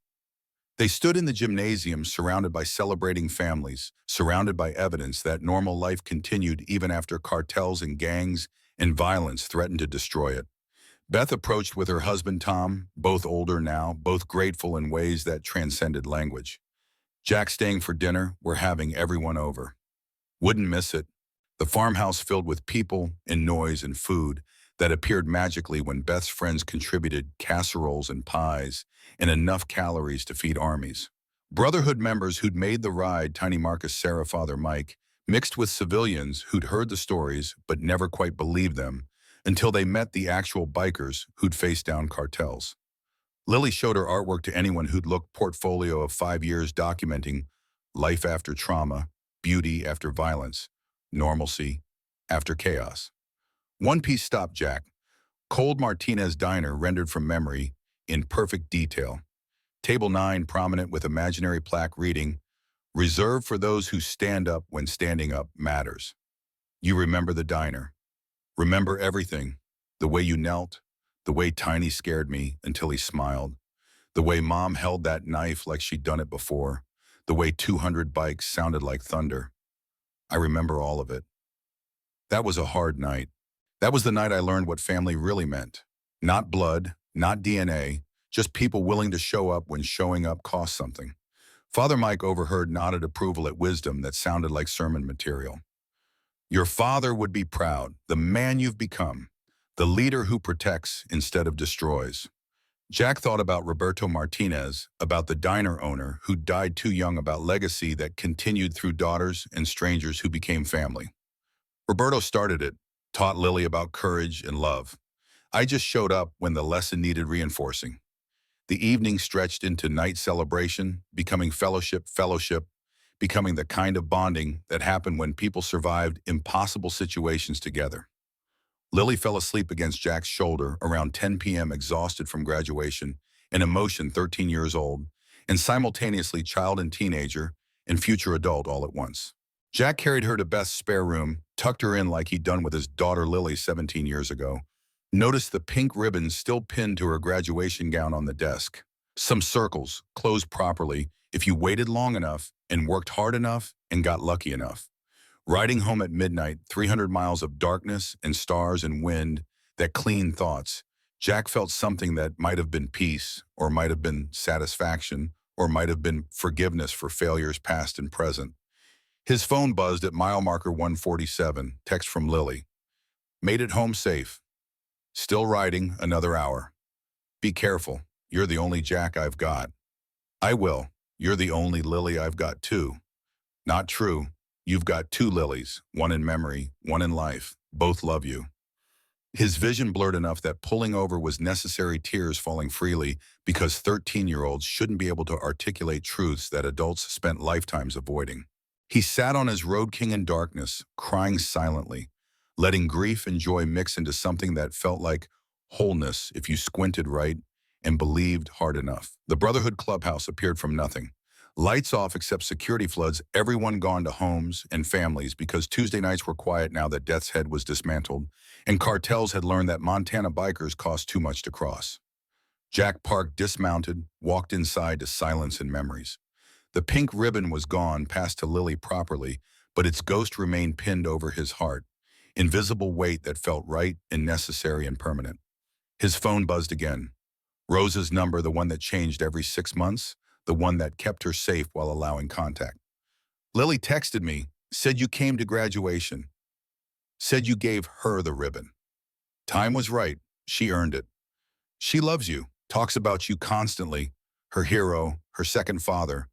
They stood in the gymnasium, surrounded by celebrating families, surrounded by evidence that normal life continued even after cartels and gangs and violence threatened to destroy it. Beth approached with her husband Tom, both older now, both grateful in ways that transcended language. Jack staying for dinner, we're having everyone over. Wouldn't miss it. The farmhouse filled with people and noise and food that appeared magically when Beth's friends contributed casseroles and pies and enough calories to feed armies. Brotherhood members who'd made the ride, Tiny Marcus, Sarah, Father Mike, mixed with civilians who'd heard the stories but never quite believed them until they met the actual bikers who'd faced down cartels. Lily showed her artwork to anyone who'd looked, portfolio of 5 years documenting life after trauma, beauty after violence, normalcy after chaos. One piece stopped Jack. Cold Martinez Diner, rendered from memory in perfect detail. Table 9 prominent with imaginary plaque reading, reserved for those who stand up when standing up matters. You remember the diner. Remember everything. The way you knelt, the way Tiny scared me until he smiled, the way Mom held that knife like she'd done it before, the way 200 bikes sounded like thunder. I remember all of it. That was a hard night. That was the night I learned what family really meant. Not blood, not DNA, just people willing to show up when showing up cost something. Father Mike overheard, nodded approval at wisdom that sounded like sermon material. Your father would be proud, the man you've become, the leader who protects instead of destroys. Jack thought about Roberto Martinez, about the diner owner who died too young, about legacy that continued through daughters and strangers who became family. Roberto started it, taught Lily about courage and love. I just showed up when the lesson needed reinforcing. The evening stretched into night celebration, becoming fellowship, becoming the kind of bonding that happened when people survived impossible situations together. Lily fell asleep against Jack's shoulder around 10 p.m., exhausted from graduation, an emotion 13 years old, and simultaneously child and teenager and future adult all at once. Jack carried her to Beth's spare room, tucked her in like he'd done with his daughter Lily 17 years ago. Noticed the pink ribbons still pinned to her graduation gown on the desk. Some circles, closed properly, if you waited long enough and worked hard enough and got lucky enough. Riding home at midnight, 300 miles of darkness and stars and wind that cleaned thoughts, Jack felt something that might have been peace, or might have been satisfaction, or might have been forgiveness for failures past and present. His phone buzzed at mile marker 147, text from Lily. Made it home safe. Still riding another hour. Be careful. You're the only Jack I've got. I will. You're the only Lily I've got too. Not true. You've got two Lilies, one in memory, one in life. Both love you. His vision blurred enough that pulling over was necessary, tears falling freely, because 13-year-olds shouldn't be able to articulate truths that adults spent lifetimes avoiding. He sat on his road king in darkness, crying silently, letting grief and joy mix into something that felt like wholeness if you squinted right and believed hard enough. The Brotherhood clubhouse appeared from nothing. Lights off except security floods, everyone gone to homes and families because Tuesday nights were quiet now that Death's Head was dismantled, and cartels had learned that Montana bikers cost too much to cross. Jack parked, dismounted, walked inside to silence and memories. The pink ribbon was gone, passed to Lily properly, but its ghost remained pinned over his heart, invisible weight that felt right and necessary and permanent. His phone buzzed again. Rose's number, the one that changed every 6 months, the one that kept her safe while allowing contact. Lily texted me, Said you came to graduation. Said you gave her the ribbon. Time was right. She earned it. She loves you, talks about you constantly. Her hero, her second father.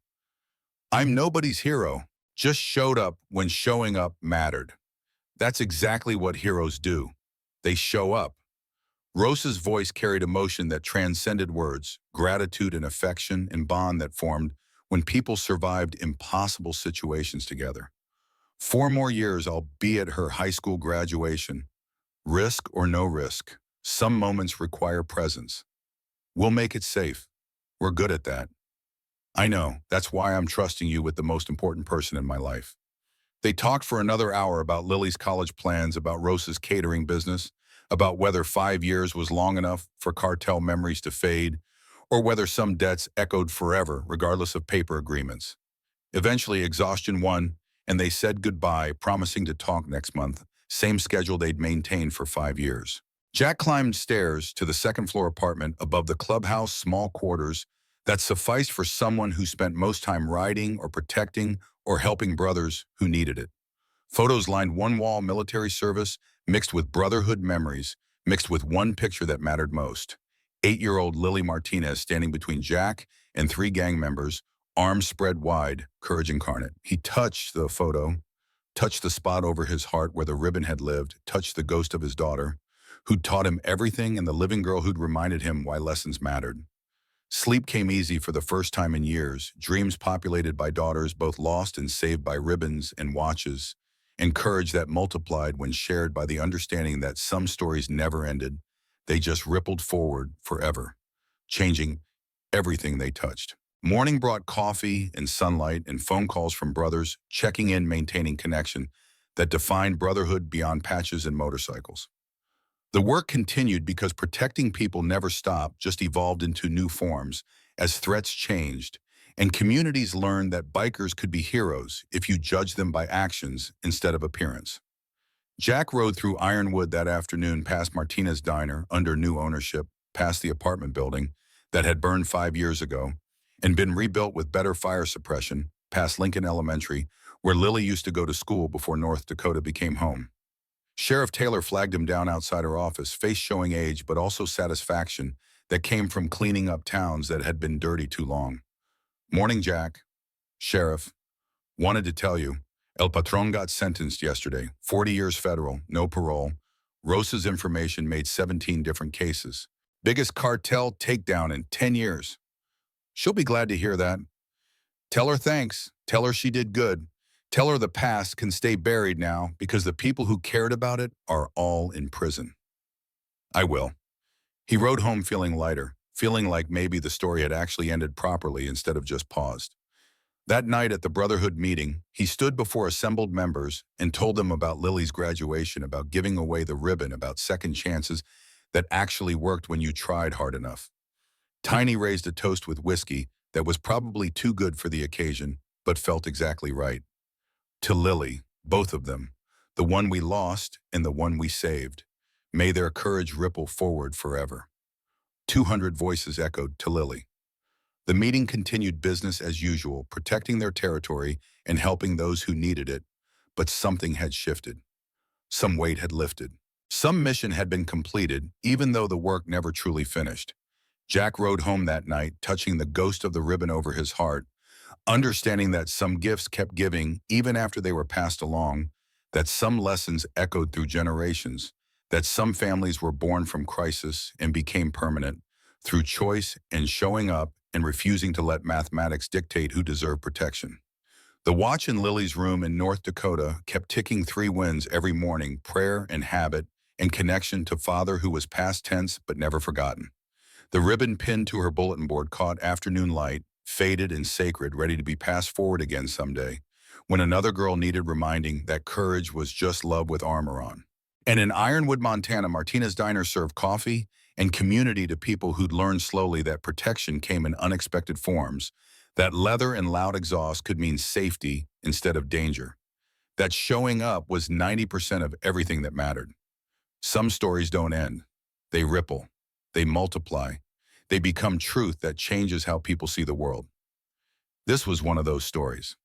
I'm nobody's hero. Just showed up when showing up mattered. That's exactly what heroes do. They show up. Rosa's voice carried emotion that transcended words, gratitude and affection and bond that formed when people survived impossible situations together. 4 more years I'll be at her high school graduation. Risk or no risk. Some moments require presence. We'll make it safe. We're good at that. I know. That's why I'm trusting you with the most important person in my life. They talked for another hour about Lily's college plans, about Rosa's catering business, about whether 5 years was long enough for cartel memories to fade, or whether some debts echoed forever, regardless of paper agreements. Eventually, exhaustion won, and they said goodbye, promising to talk next month, same schedule they'd maintained for 5 years. Jack climbed stairs to the second-floor apartment above the clubhouse small quarters that sufficed for someone who spent most time riding or protecting or helping brothers who needed it. Photos lined one wall, military service, mixed with brotherhood memories, mixed with one picture that mattered most. 8-year-old Lily Martinez standing between Jack and 3 gang members, arms spread wide, courage incarnate. He touched the photo, touched the spot over his heart where the ribbon had lived, touched the ghost of his daughter, who'd taught him everything, and the living girl who'd reminded him why lessons mattered. Sleep came easy for the first time in years, dreams populated by daughters both lost and saved by ribbons and watches, and courage that multiplied when shared by the understanding that some stories never ended, they just rippled forward forever, changing everything they touched. Morning brought coffee and sunlight and phone calls from brothers, checking in, maintaining connection that defined brotherhood beyond patches and motorcycles. The work continued because protecting people never stopped, just evolved into new forms as threats changed, and communities learned that bikers could be heroes if you judged them by actions instead of appearance. Jack rode through Ironwood that afternoon past Martinez Diner under new ownership, past the apartment building that had burned 5 years ago and been rebuilt with better fire suppression, past Lincoln Elementary, where Lily used to go to school before North Dakota became home. Sheriff Taylor flagged him down outside her office, face showing age but also satisfaction that came from cleaning up towns that had been dirty too long. Morning, Jack. Sheriff. Wanted to tell you, El Patron got sentenced yesterday, 40 years federal, no parole. Rosa's information made 17 different cases. Biggest cartel takedown in 10 years. She'll be glad to hear that. Tell her thanks. Tell her she did good. Tell her the past can stay buried now because the people who cared about it are all in prison. I will. He rode home feeling lighter, feeling like maybe the story had actually ended properly instead of just paused. That night at the Brotherhood meeting, he stood before assembled members and told them about Lily's graduation, about giving away the ribbon, about second chances that actually worked when you tried hard enough. Tiny raised a toast with whiskey that was probably too good for the occasion, but felt exactly right. To Lily, both of them, the one we lost and the one we saved. May their courage ripple forward forever. 200 voices echoed to Lily. The meeting continued business as usual, protecting their territory and helping those who needed it, but something had shifted. Some weight had lifted. Some mission had been completed, even though the work never truly finished. Jack rode home that night, touching the ghost of the ribbon over his heart, understanding that some gifts kept giving even after they were passed along, that some lessons echoed through generations, that some families were born from crisis and became permanent through choice and showing up and refusing to let mathematics dictate who deserved protection. The watch in Lily's room in North Dakota kept ticking 3 wins every morning: prayer and habit and connection to Father who was past tense but never forgotten. The ribbon pinned to her bulletin board caught afternoon light, faded and sacred, ready to be passed forward again someday, when another girl needed reminding that courage was just love with armor on. And in Ironwood, Montana, Martinez Diner served coffee and community to people who'd learned slowly that protection came in unexpected forms, that leather and loud exhaust could mean safety instead of danger, that showing up was 90% of everything that mattered. Some stories don't end. They ripple. They multiply. They become truth that changes how people see the world. This was one of those stories.